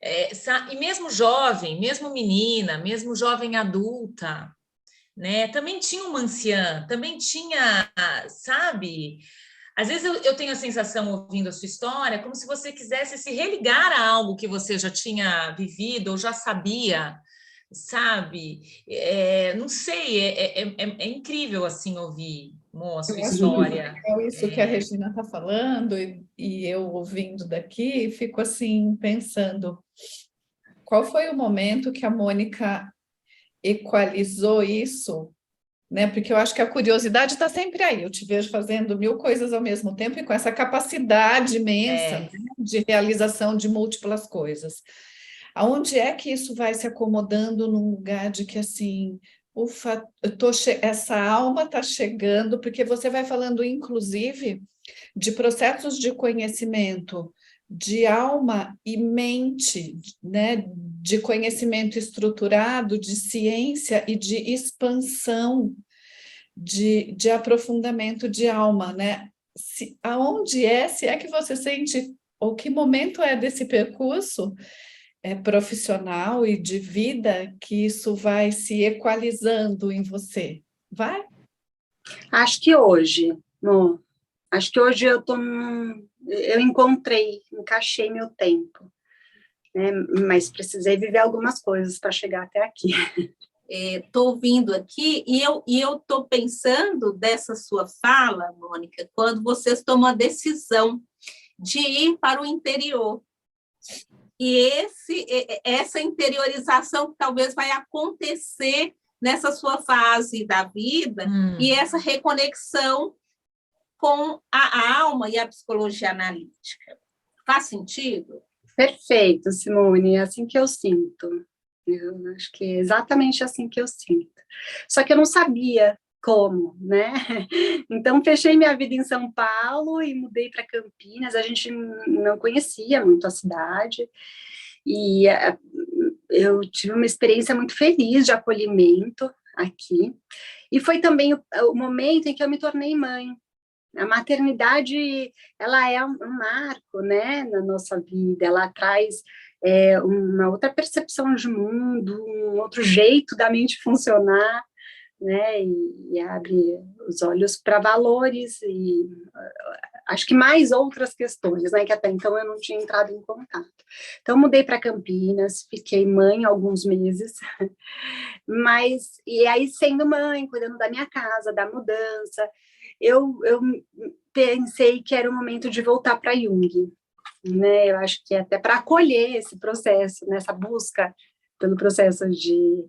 e mesmo jovem, mesmo menina, mesmo jovem adulta, né? Também tinha uma anciã, também tinha, sabe? Às vezes eu tenho a sensação, ouvindo a sua história, como se você quisesse se religar a algo que você já tinha vivido ou já sabia, sabe? Não sei, é incrível, assim, ouvir, a sua história. É isso que a Regina está falando, e eu ouvindo daqui, fico assim, pensando, qual foi o momento que a Mônica equalizou isso, né? Porque eu acho que a curiosidade está sempre aí. Eu te vejo fazendo 1000 coisas ao mesmo tempo e com essa capacidade imensa, né, de realização de múltiplas coisas. Aonde é que isso vai se acomodando num lugar de que, assim, ufa, essa alma está chegando, porque você vai falando, inclusive, de processos de conhecimento de alma e mente, né, de conhecimento estruturado, de ciência e de expansão, de aprofundamento de alma, né? Se é que você sente, ou que momento é desse percurso profissional e de vida que isso vai se equalizando em você? Vai? Acho que hoje, acho que hoje eu encaixei meu tempo, né? Mas precisei viver algumas coisas para chegar até aqui. Estou ouvindo aqui e eu estou pensando dessa sua fala, Mônica, quando vocês tomam a decisão de ir para o interior. E essa interiorização que talvez vai acontecer nessa sua fase da vida, e essa reconexão com a alma e a psicologia analítica. Faz sentido? Perfeito, Simone, é assim que eu sinto. Eu acho que é exatamente assim que eu sinto. Só que eu não sabia como, né? Então, fechei minha vida em São Paulo e mudei para Campinas. A gente não conhecia muito a cidade. E eu tive uma experiência muito feliz de acolhimento aqui. E foi também o momento em que eu me tornei mãe. A maternidade, ela é um marco, né, na nossa vida. Ela traz uma outra percepção de mundo, um outro jeito da mente funcionar, né, e abre os olhos para valores e acho que mais outras questões, né, que até então eu não tinha entrado em contato. Então, mudei para Campinas, fiquei mãe alguns meses, e aí sendo mãe, cuidando da minha casa, da mudança, eu pensei que era o momento de voltar para Jung. né? Eu acho que até para acolher esse processo, nessa busca pelo processo de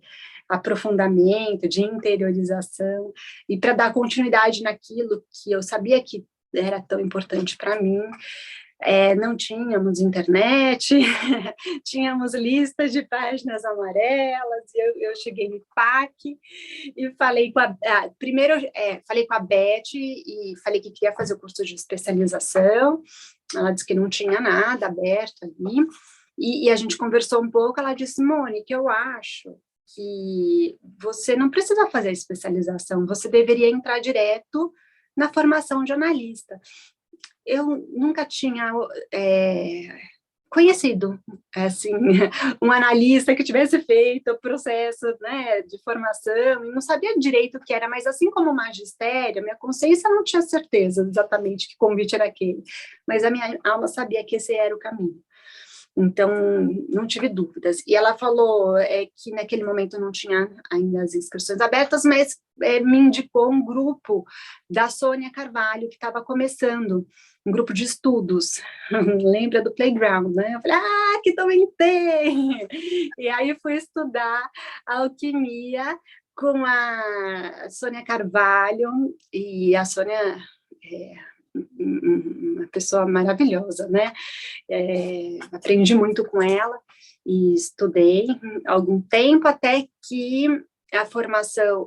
aprofundamento, de interiorização, e para dar continuidade naquilo que eu sabia que era tão importante para mim. Não tínhamos internet, tínhamos listas de páginas amarelas, e eu cheguei no IPAC e falei com falei com a Beth e falei que queria fazer o curso de especialização. Ela disse que não tinha nada aberto ali, e a gente conversou um pouco. Ela disse: Mônica, eu acho que você não precisa fazer a especialização, você deveria entrar direto na formação de analista. Eu nunca tinha conhecido, assim, um analista que tivesse feito o processo, né, de formação, e não sabia direito o que era, mas assim como o magistério, minha consciência não tinha certeza exatamente que convite era aquele, mas a minha alma sabia que esse era o caminho. Então, não tive dúvidas. E ela falou que naquele momento não tinha ainda as inscrições abertas, mas me indicou um grupo da Sônia Carvalho, que estava começando, um grupo de estudos. Lembra do Playground, né? Eu falei, que também tem! E aí fui estudar alquimia com a Sônia Carvalho, e a Sônia uma pessoa maravilhosa, né? Aprendi muito com ela e estudei algum tempo até que a formação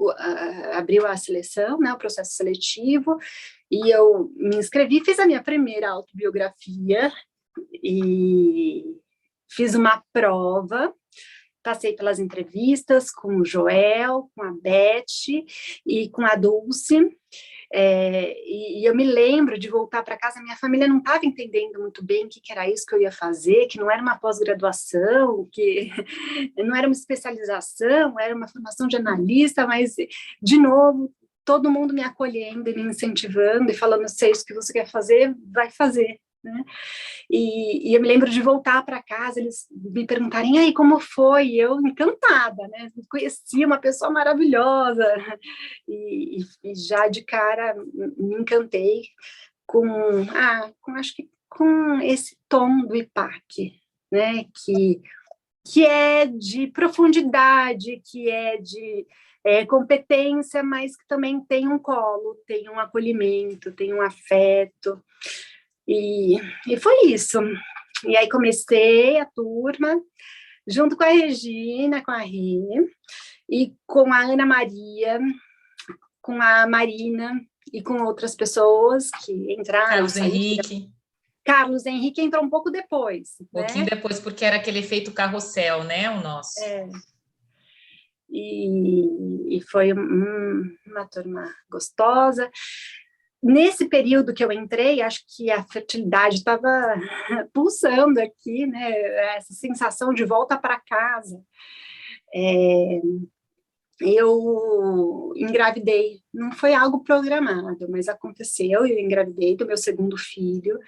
abriu a seleção, né, o processo seletivo, e eu me inscrevi, fiz a minha primeira autobiografia e fiz uma prova, passei pelas entrevistas com o Joel, com a Beth e com a Dulce. E eu me lembro de voltar para casa, minha família não estava entendendo muito bem o que era isso que eu ia fazer, que não era uma pós-graduação, que não era uma especialização, era uma formação de analista, mas, de novo, todo mundo me acolhendo e me incentivando e falando: se é isso que você quer fazer, vai fazer, né? E eu me lembro de voltar para casa, eles me perguntarem: e aí, como foi? E eu, encantada, né? Conheci uma pessoa maravilhosa, e já de cara me encantei acho que com esse tom do IPAC, né? Que é de profundidade, que é de competência, mas que também tem um colo, tem um acolhimento, tem um afeto. E foi isso. E aí comecei a turma, junto com a Regina, com a Rê, e com a Ana Maria, com a Marina, e com outras pessoas que entraram. Carlos Henrique. Carlos Henrique entrou um pouco depois. Um pouquinho depois, porque era aquele efeito carrossel, né, o nosso. E foi uma turma gostosa. Nesse período que eu entrei, acho que a fertilidade estava pulsando aqui, né? Essa sensação de volta para casa. Eu engravidei, não foi algo programado, mas aconteceu. Eu engravidei do meu segundo filho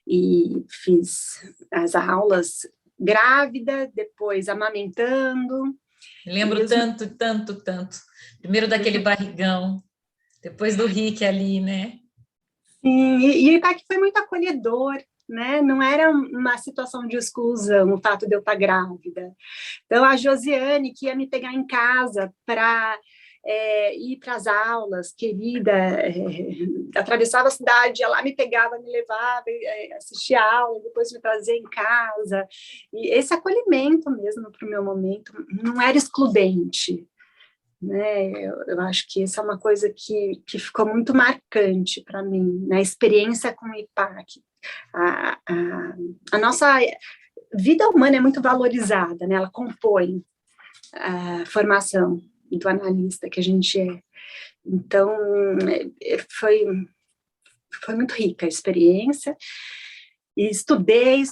e fiz as aulas grávida, depois amamentando. Lembro tanto. Primeiro daquele barrigão, depois do Rick ali, né? Sim, e o IPAC foi muito acolhedor, né? Não era uma situação de exclusão o fato de eu estar grávida. Então, a Josiane, que ia me pegar em casa para ir para as aulas, querida, atravessava a cidade, ia lá, me pegava, me levava, assistia a aula, depois me trazia em casa. E esse acolhimento mesmo para o meu momento não era excludente, né? Eu acho que essa é uma coisa que ficou muito marcante para mim, na experiência com o IPAC. A nossa vida humana é muito valorizada, né? Ela compõe a formação do analista que a gente é. Então, foi muito rica a experiência. E estudei,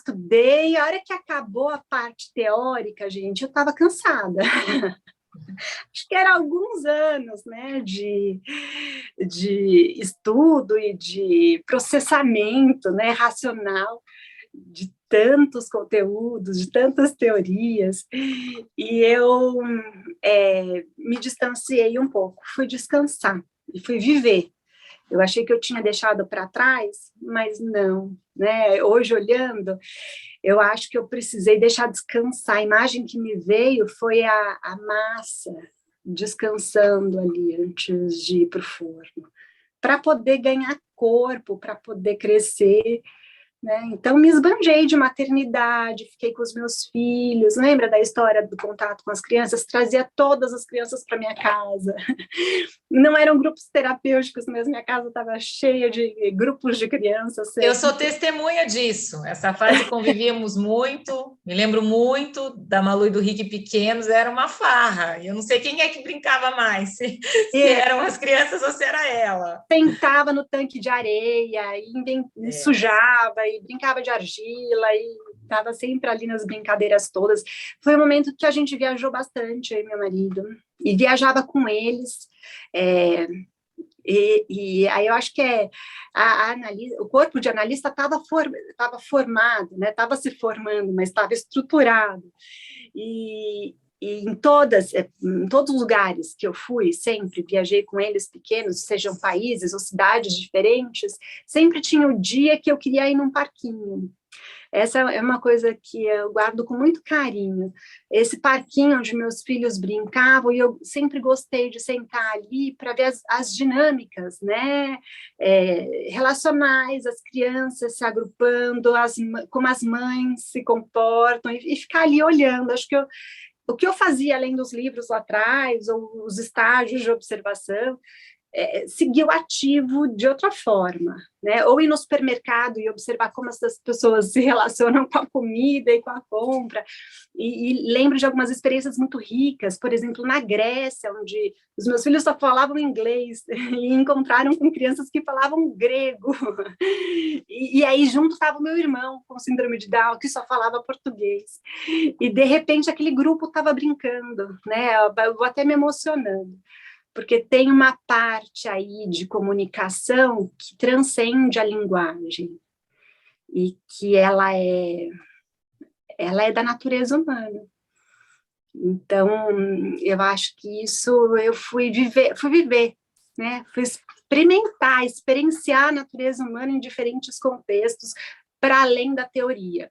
a hora que acabou a parte teórica, gente, eu estava cansada. Acho que era alguns anos, né, de estudo e de processamento, né, racional, de tantos conteúdos, de tantas teorias, e eu me distanciei um pouco, fui descansar e fui viver. Eu achei que eu tinha deixado para trás, mas não, né? Hoje, olhando, eu acho que eu precisei deixar descansar. A imagem que me veio foi a massa descansando ali antes de ir para o forno, para poder ganhar corpo, para poder crescer, né? Então, me esbanjei de maternidade, fiquei com os meus filhos. Lembra da história do contato com as crianças? Trazia todas as crianças para minha casa. Não eram grupos terapêuticos, mas minha casa estava cheia de grupos de crianças. Eu sou testemunha disso. Essa fase convivíamos muito. Me lembro muito da Malu e do Rick pequenos. Era uma farra. Eu não sei quem é que brincava mais, se eram as crianças ou se era ela. Sentava no tanque de areia e sujava e brincava de argila e estava sempre ali nas brincadeiras todas. Foi um momento que a gente viajou bastante, eu e meu marido, e viajava com eles. E aí eu acho que o corpo de analista estava formado, né? Estava se formando, mas estava estruturado. E em todos os lugares que eu fui, sempre viajei com eles pequenos, sejam países ou cidades diferentes, sempre tinha o dia que eu queria ir num parquinho. Essa é uma coisa que eu guardo com muito carinho. Esse parquinho onde meus filhos brincavam, e eu sempre gostei de sentar ali para ver as dinâmicas, né? Relacionais, as crianças se agrupando, como as mães se comportam, e ficar ali olhando. Acho que o que eu fazia, além dos livros lá atrás, ou os estágios de observação, seguir o ativo de outra forma, né? Ou ir no supermercado e observar como essas pessoas se relacionam com a comida e com a compra. E lembro de algumas experiências muito ricas, por exemplo, na Grécia, onde os meus filhos só falavam inglês e encontraram com crianças que falavam grego. E aí junto estava o meu irmão com síndrome de Down, que só falava português. E de repente aquele grupo estava brincando, né? Eu vou até me emocionando, porque tem uma parte aí de comunicação que transcende a linguagem e que ela é da natureza humana. Então, eu acho que isso eu fui viver, né? Fui experimentar, experienciar a natureza humana em diferentes contextos, para além da teoria.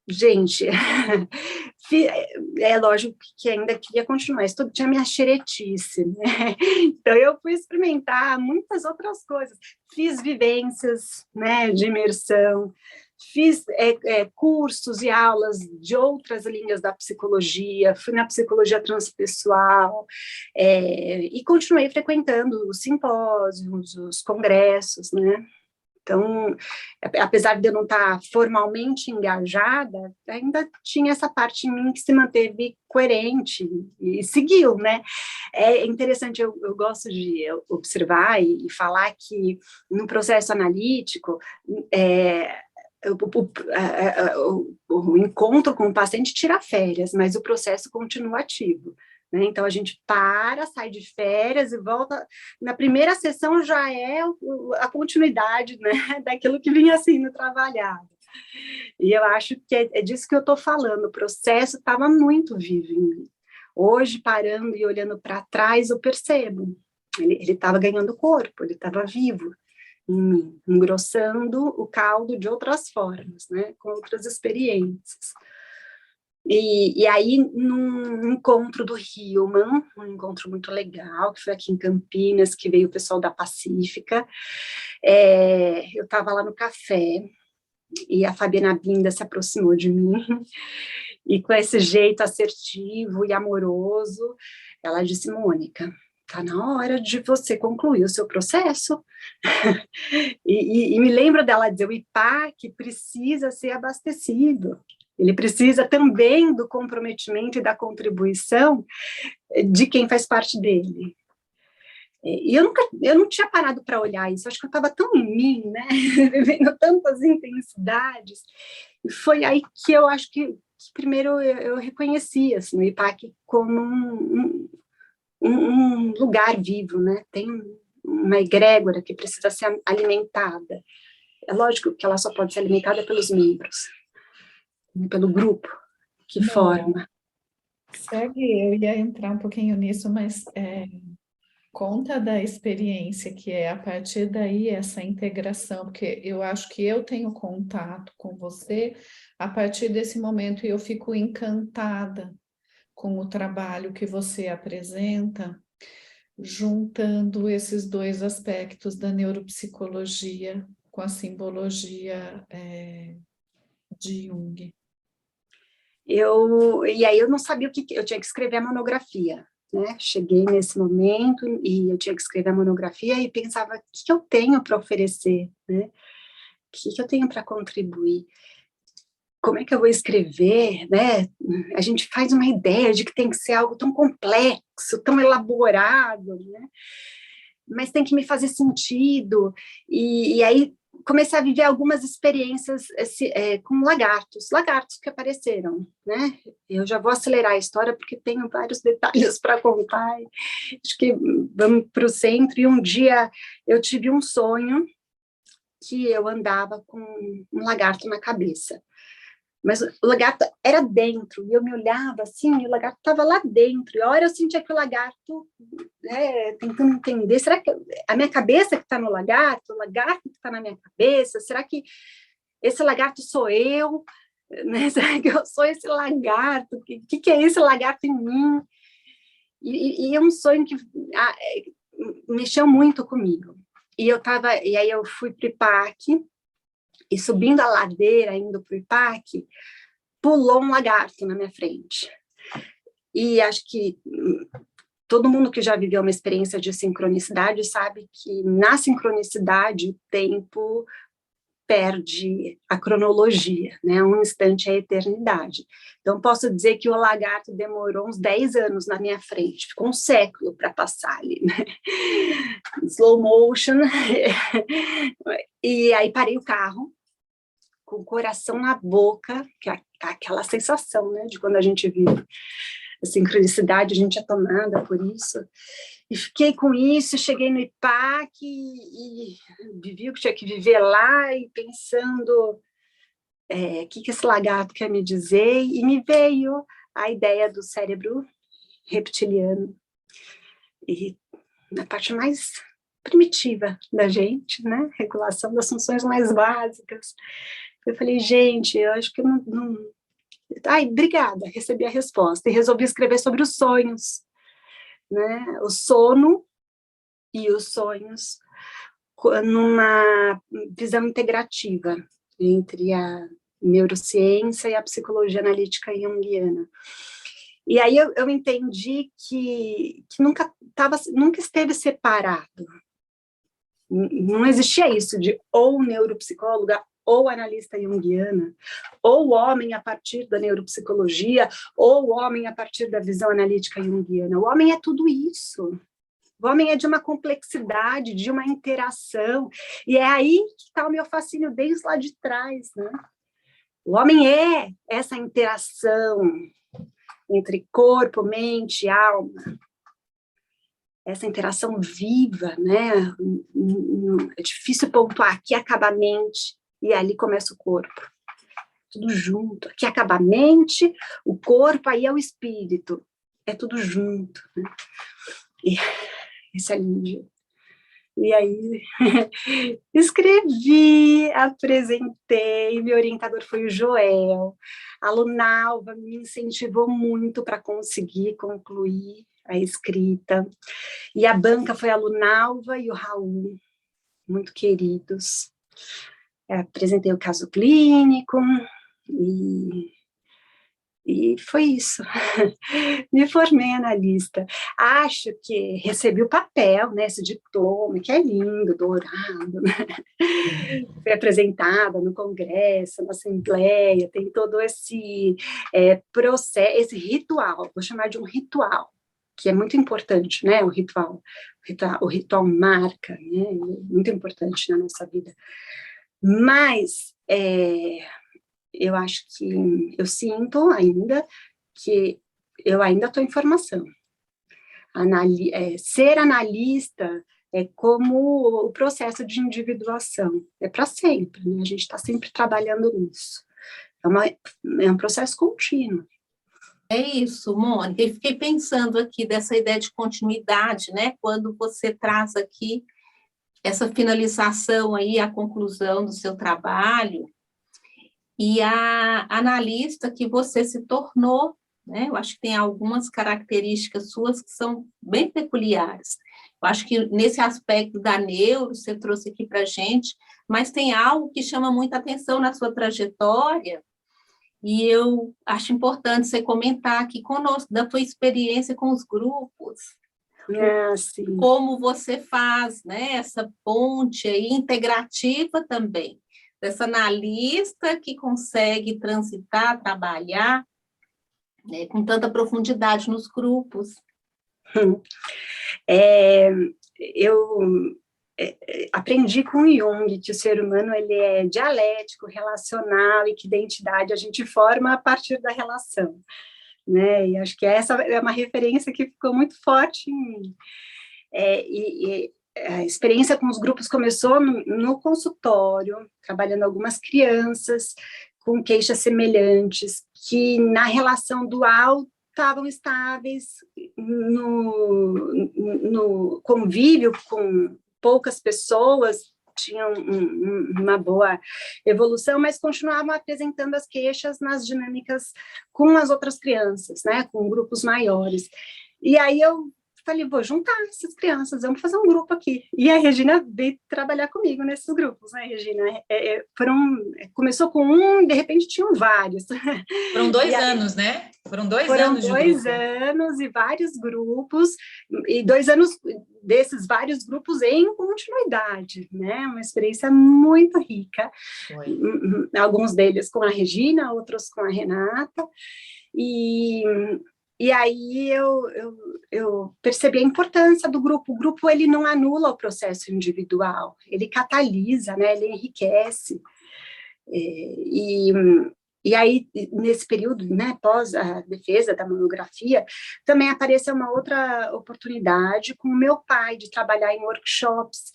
Gente, é lógico que ainda queria continuar, isso tudo tinha minha xeretice, né? Então eu fui experimentar muitas outras coisas, fiz vivências, né, de imersão, fiz cursos e aulas de outras linhas da psicologia, fui na psicologia transpessoal, e continuei frequentando os simpósios, os congressos, né? Então, apesar de eu não estar formalmente engajada, ainda tinha essa parte em mim que se manteve coerente e seguiu, né? É interessante, eu gosto de observar e falar que no processo analítico, o encontro com o paciente tira férias, mas o processo continua ativo. Né? Então, a gente sai de férias e volta. Na primeira sessão já é a continuidade, né, daquilo que vinha sendo trabalhado. E eu acho que é disso que eu estou falando, o processo estava muito vivo em mim. Hoje, parando e olhando para trás, eu percebo. Ele estava ganhando corpo, ele estava vivo em mim, engrossando o caldo de outras formas, né, com outras experiências. E aí, num encontro do Hillman, um encontro muito legal, que foi aqui em Campinas, que veio o pessoal da Pacífica, eu estava lá no café, e a Fabiana Binda se aproximou de mim, e com esse jeito assertivo e amoroso, ela disse: Mônica, está na hora de você concluir o seu processo. E me lembro dela dizer: o IPAC precisa ser abastecido. Ele precisa também do comprometimento e da contribuição de quem faz parte dele. E eu não tinha parado para olhar isso, acho que eu estava tão em mim, né, vivendo tantas intensidades, e foi aí que eu acho que primeiro eu reconheci assim, o IPAC como um lugar vivo, né, tem uma egrégora que precisa ser alimentada. É lógico que ela só pode ser alimentada pelos membros, pelo grupo que forma. Segue, eu ia entrar um pouquinho nisso, mas Conta da experiência, que é a partir daí essa integração, porque eu acho que eu tenho contato com você a partir desse momento e eu fico encantada com o trabalho que você apresenta, juntando esses dois aspectos da neuropsicologia com a simbologia de Jung. E aí eu não sabia eu tinha que escrever a monografia, né? Cheguei nesse momento e eu tinha que escrever a monografia e pensava, o que eu tenho para oferecer, né? O que eu tenho para contribuir? Como é que eu vou escrever, né? A gente faz uma ideia de que tem que ser algo tão complexo, tão elaborado, né? Mas tem que me fazer sentido. E aí comecei a viver algumas experiências com lagartos que apareceram, né? Eu já vou acelerar a história porque tenho vários detalhes para contar. Acho que vamos para o centro. E um dia eu tive um sonho que eu andava com um lagarto na cabeça. Mas o lagarto era dentro, e eu me olhava assim, e o lagarto estava lá dentro, e a hora eu sentia que o lagarto, tentando entender, será que a minha cabeça que está no lagarto, o lagarto que está na minha cabeça, será que esse lagarto sou eu? Né? Será que eu sou esse lagarto? O que é esse lagarto em mim? E é um sonho que mexeu muito comigo. E aí eu fui para o IPAC, e subindo a ladeira, indo para o IPAC, pulou um lagarto na minha frente. E acho que todo mundo que já viveu uma experiência de sincronicidade sabe que na sincronicidade o tempo perde a cronologia, né? Um instante é a eternidade. Então, posso dizer que o lagarto demorou uns 10 anos na minha frente, ficou um século para passar ali, né? Slow motion. E aí parei o carro, com o coração na boca, que é aquela sensação, né, de quando a gente vive a sincronicidade, a gente é tomada por isso. E fiquei com isso, cheguei no IPAC e vivi o que tinha que viver lá e pensando o que esse lagarto quer me dizer, e me veio a ideia do cérebro reptiliano. E na parte mais primitiva da gente, né, regulação das funções mais básicas. Eu falei, gente, eu acho que eu não... Ai, obrigada, recebi a resposta. E resolvi escrever sobre os sonhos, né? O sono e os sonhos numa visão integrativa entre a neurociência e a psicologia analítica junguiana. E aí eu entendi que nunca esteve separado. Não existia isso de ou neuropsicóloga ou analista junguiana, ou o homem a partir da neuropsicologia, ou o homem a partir da visão analítica junguiana. O homem é tudo isso. O homem é de uma complexidade, de uma interação, e é aí que está o meu fascínio desde lá de trás, né? O homem é essa interação entre corpo, mente, alma, essa interação viva, né? É difícil pontuar, aqui acaba a mente, e ali começa o corpo. Tudo junto. Aqui acaba a mente, o corpo, aí é o espírito. É tudo junto, né? E esse alívio. E aí, escrevi, apresentei, meu orientador foi o Joel, a Lunalva me incentivou muito para conseguir concluir a escrita, e a banca foi a Lunalva e o Raul, muito queridos. Apresentei o caso clínico, e foi isso. Me formei analista. Acho que recebi o papel, né, esse diploma, que é lindo, dourado, né? Foi apresentada no congresso, na assembleia, tem todo esse processo, esse ritual, vou chamar de um ritual, que é muito importante, né, o ritual marca, né, muito importante na nossa vida. Mas eu acho que eu sinto ainda que eu ainda estou em formação. Ser analista é como o processo de individuação, é para sempre, né? A gente está sempre trabalhando nisso. É um processo contínuo. É isso, Mônica. E fiquei pensando aqui dessa ideia de continuidade, né? Quando você traz aqui essa finalização aí, a conclusão do seu trabalho, e a analista que você se tornou, né? Eu acho que tem algumas características suas que são bem peculiares. Eu acho que nesse aspecto da neuro, você trouxe aqui para a gente, mas tem algo que chama muita atenção na sua trajetória, e eu acho importante você comentar aqui conosco da tua experiência com os grupos, Sim. como você faz, né, essa ponte aí integrativa também, dessa analista que consegue transitar, trabalhar, né, com tanta profundidade nos grupos. Eu aprendi com Jung que o ser humano ele é dialético, relacional e que identidade a gente forma a partir da relação, né? E acho que essa é uma referência que ficou muito forte em mim. A experiência com os grupos começou no consultório, trabalhando algumas crianças com queixas semelhantes, que na relação dual estavam estáveis no convívio com poucas pessoas, tinham uma boa evolução, mas continuavam apresentando as queixas nas dinâmicas com as outras crianças, né, com grupos maiores. E aí eu falei, vou juntar essas crianças, vamos fazer um grupo aqui. E a Regina veio trabalhar comigo nesses grupos, né, Regina? Começou com um, de repente tinham vários. Foram 2 anos, né? Foram 2 anos de grupo. Foram 2 anos e vários grupos, e 2 anos desses vários grupos em continuidade, né? Uma experiência muito rica. Foi. Alguns deles com a Regina, outros com a Renata, e aí eu percebi a importância do grupo. O grupo ele não anula o processo individual, ele catalisa, né? Ele enriquece. E aí, nesse período, né, pós a defesa da monografia, também apareceu uma outra oportunidade com o meu pai, de trabalhar em workshops,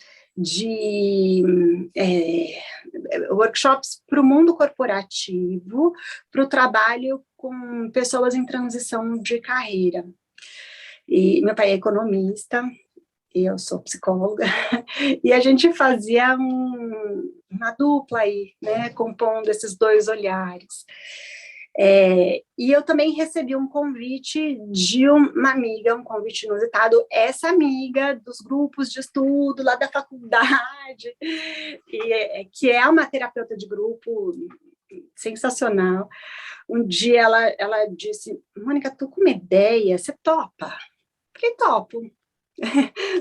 workshops para o mundo corporativo, para o trabalho com pessoas em transição de carreira. E meu pai é economista, eu sou psicóloga, e a gente fazia uma dupla aí, né, compondo esses 2 olhares. E eu também recebi um convite de uma amiga, um convite inusitado, essa amiga dos grupos de estudo lá da faculdade, que é uma terapeuta de grupo sensacional. Um dia ela disse, Mônica, estou com uma ideia, você topa? Falei, topo.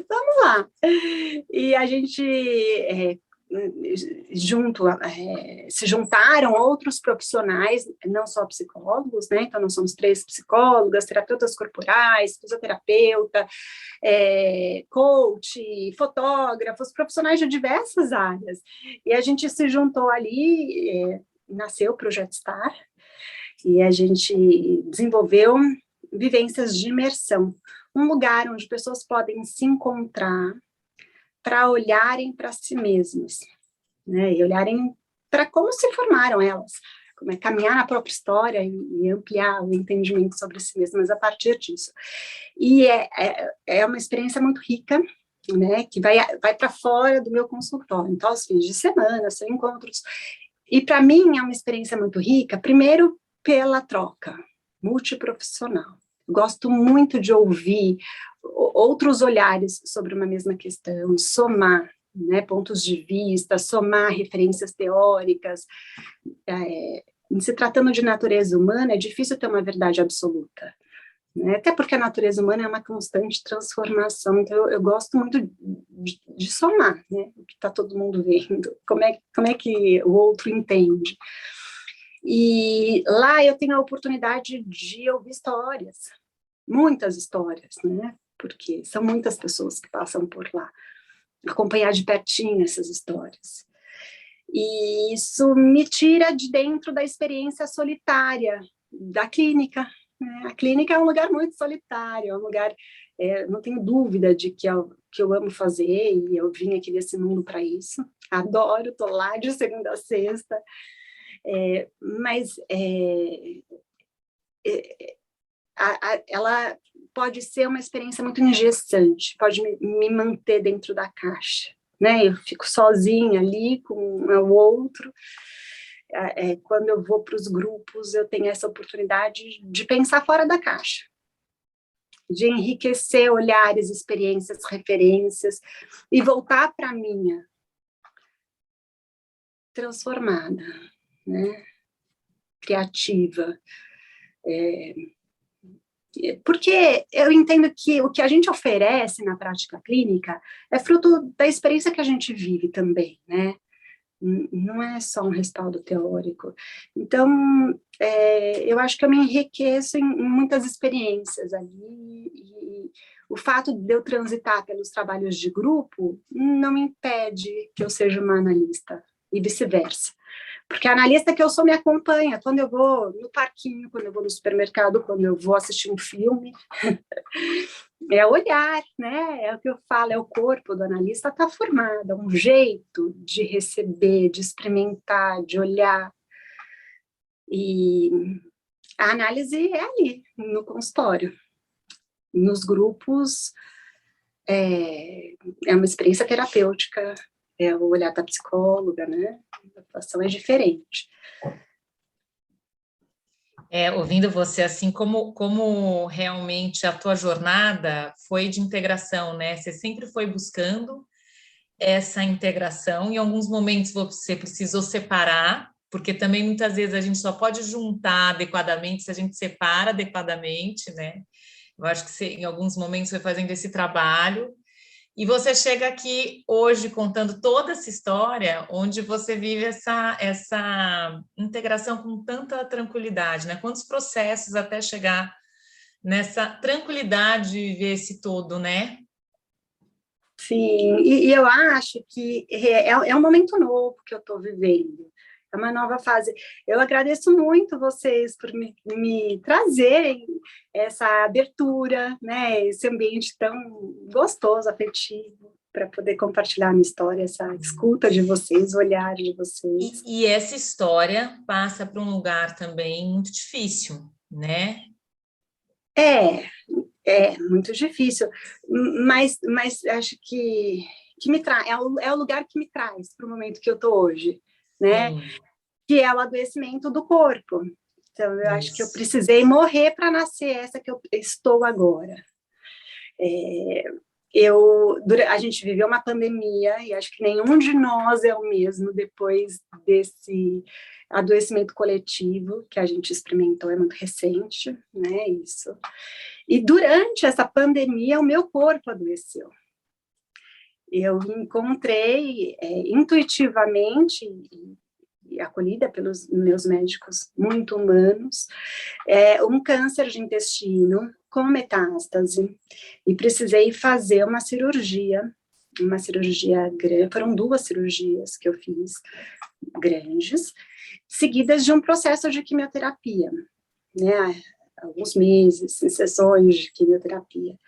Vamos lá. E a gente se juntaram outros profissionais, não só psicólogos, né? Então nós somos 3 psicólogas, terapeutas corporais, fisioterapeuta, coach, fotógrafos, profissionais de diversas áreas. E a gente se juntou ali, nasceu o Projeto Star, e a gente desenvolveu vivências de imersão, um lugar onde pessoas podem se encontrar para olharem para si mesmas, né, e olharem para como se formaram elas, como é caminhar na própria história e ampliar o entendimento sobre si mesmas a partir disso. E é uma experiência muito rica, né, que vai para fora do meu consultório, então aos fins de semana, são encontros, e para mim é uma experiência muito rica, primeiro pela troca multiprofissional. Gosto muito de ouvir outros olhares sobre uma mesma questão, somar, né, pontos de vista, somar referências teóricas. Em se tratando de natureza humana, é difícil ter uma verdade absoluta, né? Até porque a natureza humana é uma constante transformação, então eu gosto muito de somar, né, o que está todo mundo vendo, como é que o outro entende. E lá eu tenho a oportunidade de ouvir histórias, muitas histórias, né? Porque são muitas pessoas que passam por lá, acompanhar de pertinho essas histórias. E isso me tira de dentro da experiência solitária da clínica, né? A clínica é um lugar muito solitário, é um lugar, não tenho dúvida de que eu amo fazer, e eu vim aqui desse mundo para isso, adoro, estou lá de segunda a sexta, mas ela pode ser uma experiência muito engessante, pode me manter dentro da caixa, né? Eu fico sozinha ali com o outro. Quando eu vou para os grupos, eu tenho essa oportunidade de pensar fora da caixa, de enriquecer olhares, experiências, referências, e voltar para a minha transformada, né? Criativa. Porque eu entendo que o que a gente oferece na prática clínica é fruto da experiência que a gente vive também, né? Não é só um respaldo teórico. Então, eu acho que eu me enriqueço em muitas experiências ali, e o fato de eu transitar pelos trabalhos de grupo não me impede que eu seja uma analista, e vice-versa. Porque a analista que eu sou me acompanha, quando eu vou no parquinho, quando eu vou no supermercado, quando eu vou assistir um filme, é olhar, né? É o que eu falo, é o corpo do analista está formado, é um jeito de receber, de experimentar, de olhar. E a análise é ali, no consultório. Nos grupos, é uma experiência terapêutica, é o olhar da psicóloga, né? A atuação é diferente. Ouvindo você, assim, como realmente a tua jornada foi de integração, né? Você sempre foi buscando essa integração, em alguns momentos você precisou separar, porque também muitas vezes a gente só pode juntar adequadamente se a gente separa adequadamente, né? Eu acho que você, em alguns momentos, foi fazendo esse trabalho, e você chega aqui hoje contando toda essa história, onde você vive essa integração com tanta tranquilidade, né? Quantos processos até chegar nessa tranquilidade de viver esse todo, né? Sim, e eu acho que é um momento novo que eu estou vivendo, é uma nova fase. Eu agradeço muito vocês por me trazerem essa abertura, né, esse ambiente tão gostoso, afetivo, para poder compartilhar a minha história, essa escuta de vocês, o olhar de vocês. E essa história passa por um lugar também muito difícil, né? É muito difícil, mas acho que me traz, é o lugar que me traz para o momento que eu estou hoje, né? Sim. Que é o adoecimento do corpo. Então, eu acho que eu precisei morrer para nascer essa que eu estou agora. A gente viveu uma pandemia, e acho que nenhum de nós é o mesmo depois desse adoecimento coletivo que a gente experimentou, é muito recente, né, isso. E durante essa pandemia, o meu corpo adoeceu. Eu encontrei intuitivamente, e acolhida pelos meus médicos muito humanos, um câncer de intestino com metástase, e precisei fazer uma cirurgia grande, foram 2 cirurgias que eu fiz, grandes, seguidas de um processo de quimioterapia, né, alguns meses, em sessões de quimioterapia.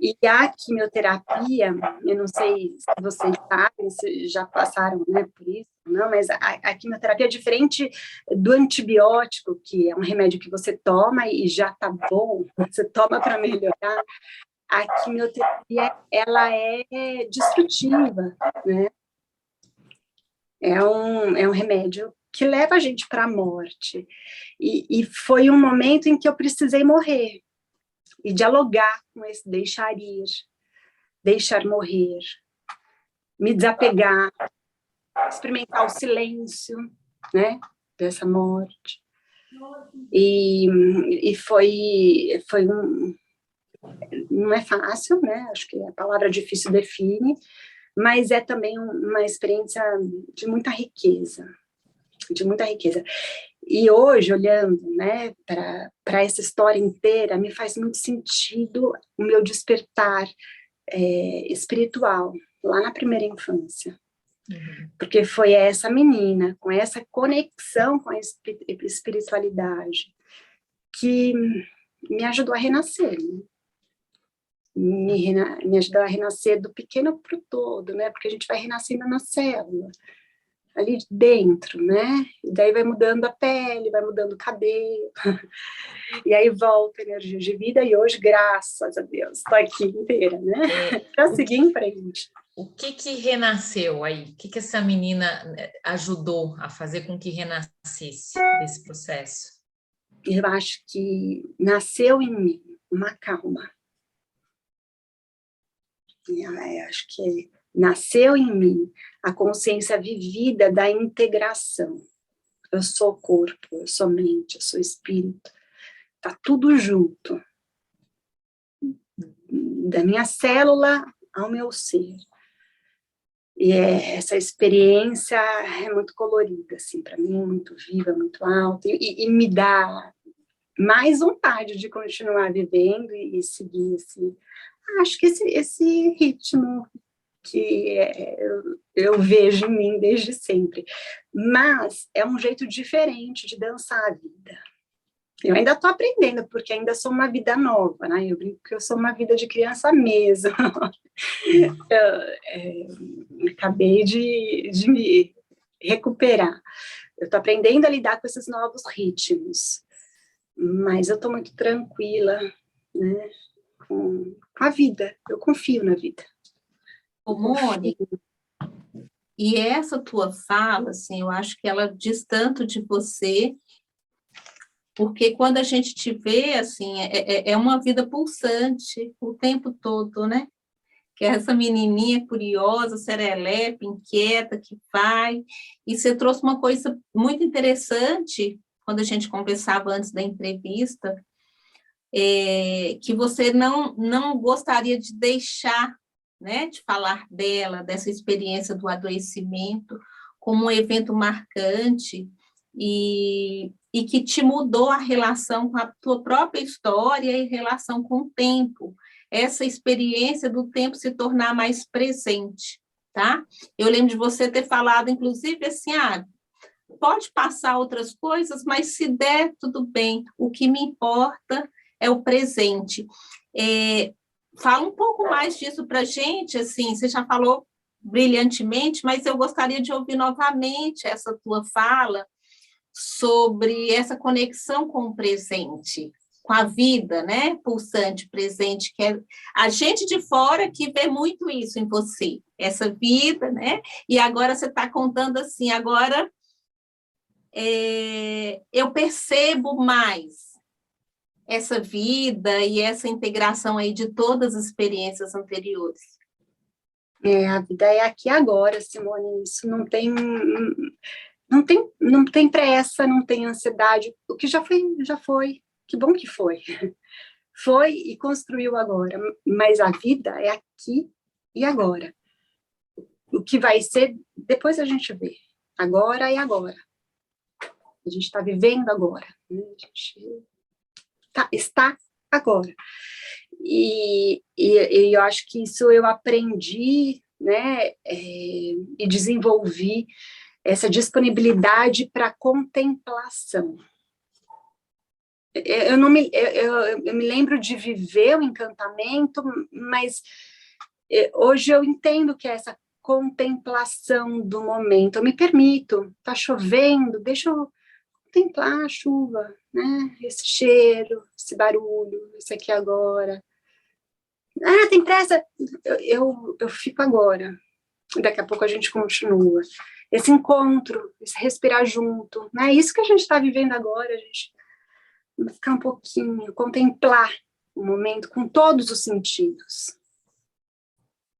E a quimioterapia, eu não sei se vocês sabem, se já passaram, né, por isso, não, mas a quimioterapia é diferente do antibiótico, que é um remédio que você toma e já tá bom, você toma para melhorar. A quimioterapia, ela é destrutiva, né? É um remédio que leva a gente para a morte. E foi um momento em que eu precisei morrer e dialogar com esse deixar ir, deixar morrer, me desapegar, experimentar o silêncio, né, dessa morte. E foi não é fácil, né, acho que a palavra difícil define, mas é também uma experiência de muita riqueza, E hoje, olhando, né, para essa história inteira, me faz muito sentido o meu despertar espiritual, lá na primeira infância. Porque foi essa menina, com essa conexão com a espiritualidade, que me ajudou a renascer, né? Me ajudou a renascer do pequeno para o todo, né? Porque a gente vai renascendo na célula. ali dentro, né? E daí vai mudando a pele, vai mudando o cabelo, e aí volta a energia de vida, e hoje, graças a Deus, estou aqui inteira, né? Para seguir em frente. O que renasceu aí? O que essa menina ajudou a fazer com que renascesse desse processo? Eu acho que nasceu em mim uma calma. Eu acho que nasceu em mim a consciência vivida da integração. Eu sou corpo, eu sou mente, eu sou espírito. Tá tudo junto. Da minha célula ao meu ser. E essa experiência é muito colorida, assim, para mim, muito viva, muito alta, e me dá mais vontade de continuar vivendo e seguir acho que esse ritmo que eu vejo em mim desde sempre. Mas é um jeito diferente de dançar a vida. Eu ainda estou aprendendo, porque ainda sou uma vida nova, né? Eu brinco que eu sou uma vida de criança mesmo. Acabei de me recuperar. Eu estou aprendendo a lidar com esses novos ritmos, mas eu estou muito tranquila, né? Com a vida. Eu confio na vida. Ô, Mônica, e essa tua fala, assim, eu acho que ela diz tanto de você, porque quando a gente te vê, assim, é uma vida pulsante o tempo todo, né? Que é essa menininha curiosa, serelepe, inquieta, que vai. E você trouxe uma coisa muito interessante, quando a gente conversava antes da entrevista, que você não gostaria de deixar, né, de falar dela, dessa experiência do adoecimento, como um evento marcante e que te mudou a relação com a tua própria história e relação com o tempo, essa experiência do tempo se tornar mais presente, tá? Eu lembro de você ter falado, inclusive, assim, pode passar outras coisas, mas se der, tudo bem, o que me importa é o presente. Fala um pouco mais disso para a gente, assim, você já falou brilhantemente, mas eu gostaria de ouvir novamente essa tua fala sobre essa conexão com o presente, com a vida, né, pulsante, presente, que é a gente de fora que vê muito isso em você, essa vida, né, e agora você está contando assim, agora eu percebo mais essa vida e essa integração aí de todas as experiências anteriores. A vida é aqui agora, Simone, isso não tem pressa, não tem ansiedade, o que já foi, que bom que foi. Foi e construiu agora, mas a vida é aqui e agora. O que vai ser, depois a gente vê. Agora é agora. A gente está vivendo agora. Né? A gente está agora. E eu acho que isso eu aprendi, né, e desenvolvi essa disponibilidade para contemplação. Eu me lembro de viver o encantamento, mas hoje eu entendo que é essa contemplação do momento. Eu me permito, está chovendo, deixa eu contemplar a chuva, né? Esse cheiro, esse barulho, isso aqui agora. Tem pressa? Eu fico agora. Daqui a pouco a gente continua. Esse encontro, esse respirar junto, né? Isso que a gente está vivendo agora, a gente ficar um pouquinho, contemplar o momento com todos os sentidos.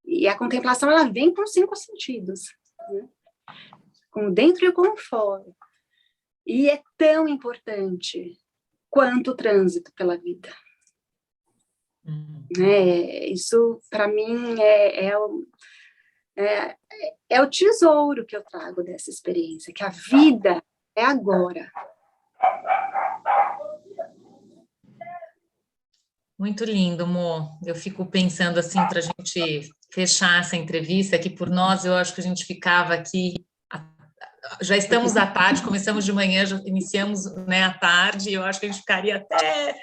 E a contemplação, ela vem com 5 sentidos, né? Com o dentro e com o fora. E é tão importante quanto o trânsito pela vida. Isso, para mim, é o tesouro que eu trago dessa experiência, que a vida é agora. Muito lindo, Mo. Eu fico pensando assim, para a gente fechar essa entrevista, que por nós eu acho que a gente ficava aqui, já estamos à tarde, começamos de manhã, já iniciamos, né, à tarde, eu acho que a gente ficaria até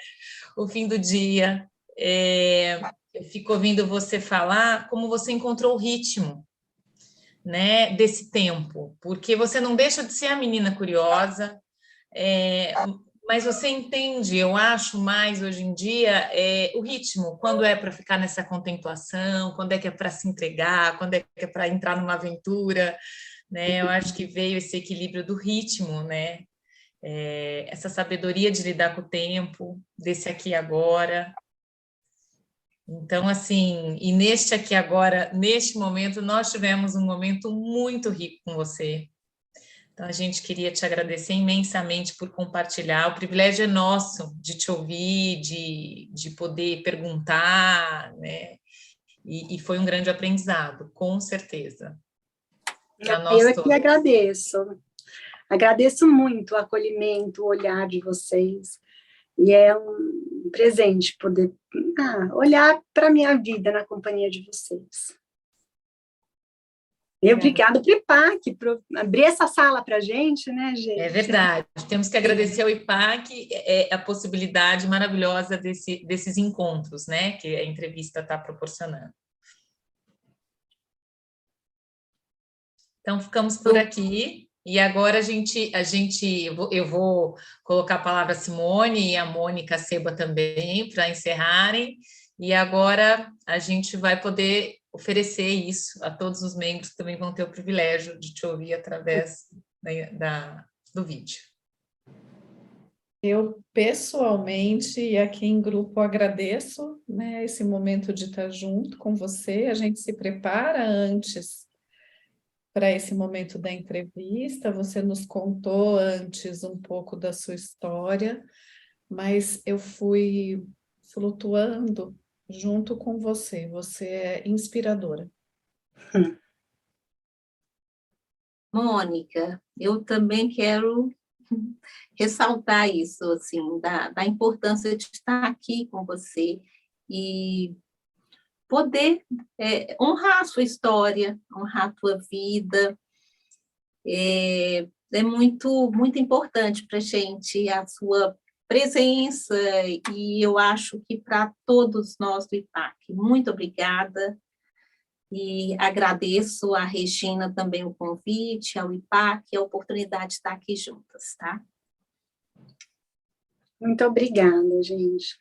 o fim do dia. Eu fico ouvindo você falar como você encontrou o ritmo, né, desse tempo, porque você não deixa de ser a menina curiosa, mas você entende, eu acho mais hoje em dia, o ritmo, quando é para ficar nessa contemplação, quando é que é para se entregar, quando é que é para entrar numa aventura, né? Eu acho que veio esse equilíbrio do ritmo, né? Essa sabedoria de lidar com o tempo, desse aqui e agora. Então, assim, e neste aqui agora, neste momento, nós tivemos um momento muito rico com você. Então, a gente queria te agradecer imensamente por compartilhar. O privilégio é nosso de te ouvir, de poder perguntar, né? E foi um grande aprendizado, com certeza. Para nós Eu é que todos. agradeço. Agradeço muito o acolhimento, o olhar de vocês. E é um presente poder olhar para a minha vida na companhia de vocês. E obrigado para o IPAC por abrir essa sala para a gente, né, gente? É verdade. Temos que agradecer ao IPAC a possibilidade maravilhosa desses encontros, né, que a entrevista está proporcionando. Então, ficamos por aqui. E agora eu vou colocar a palavra a Simone e a Mônica Seba também para encerrarem. E agora a gente vai poder oferecer isso a todos os membros que também vão ter o privilégio de te ouvir através do vídeo. Eu, pessoalmente, e aqui em grupo, agradeço, né, esse momento de estar junto com você. A gente se prepara antes para esse momento da entrevista. Você nos contou antes um pouco da sua história, mas eu fui flutuando junto com você. Você é inspiradora. Mônica, eu também quero ressaltar isso, assim, da importância de estar aqui com você e poder honrar a sua história, honrar a tua vida. É muito, muito importante para a gente a sua presença, e eu acho que para todos nós do IPAC, muito obrigada. E agradeço a Regina também o convite, ao IPAC, a oportunidade de estar aqui juntas, tá? Muito obrigada, gente.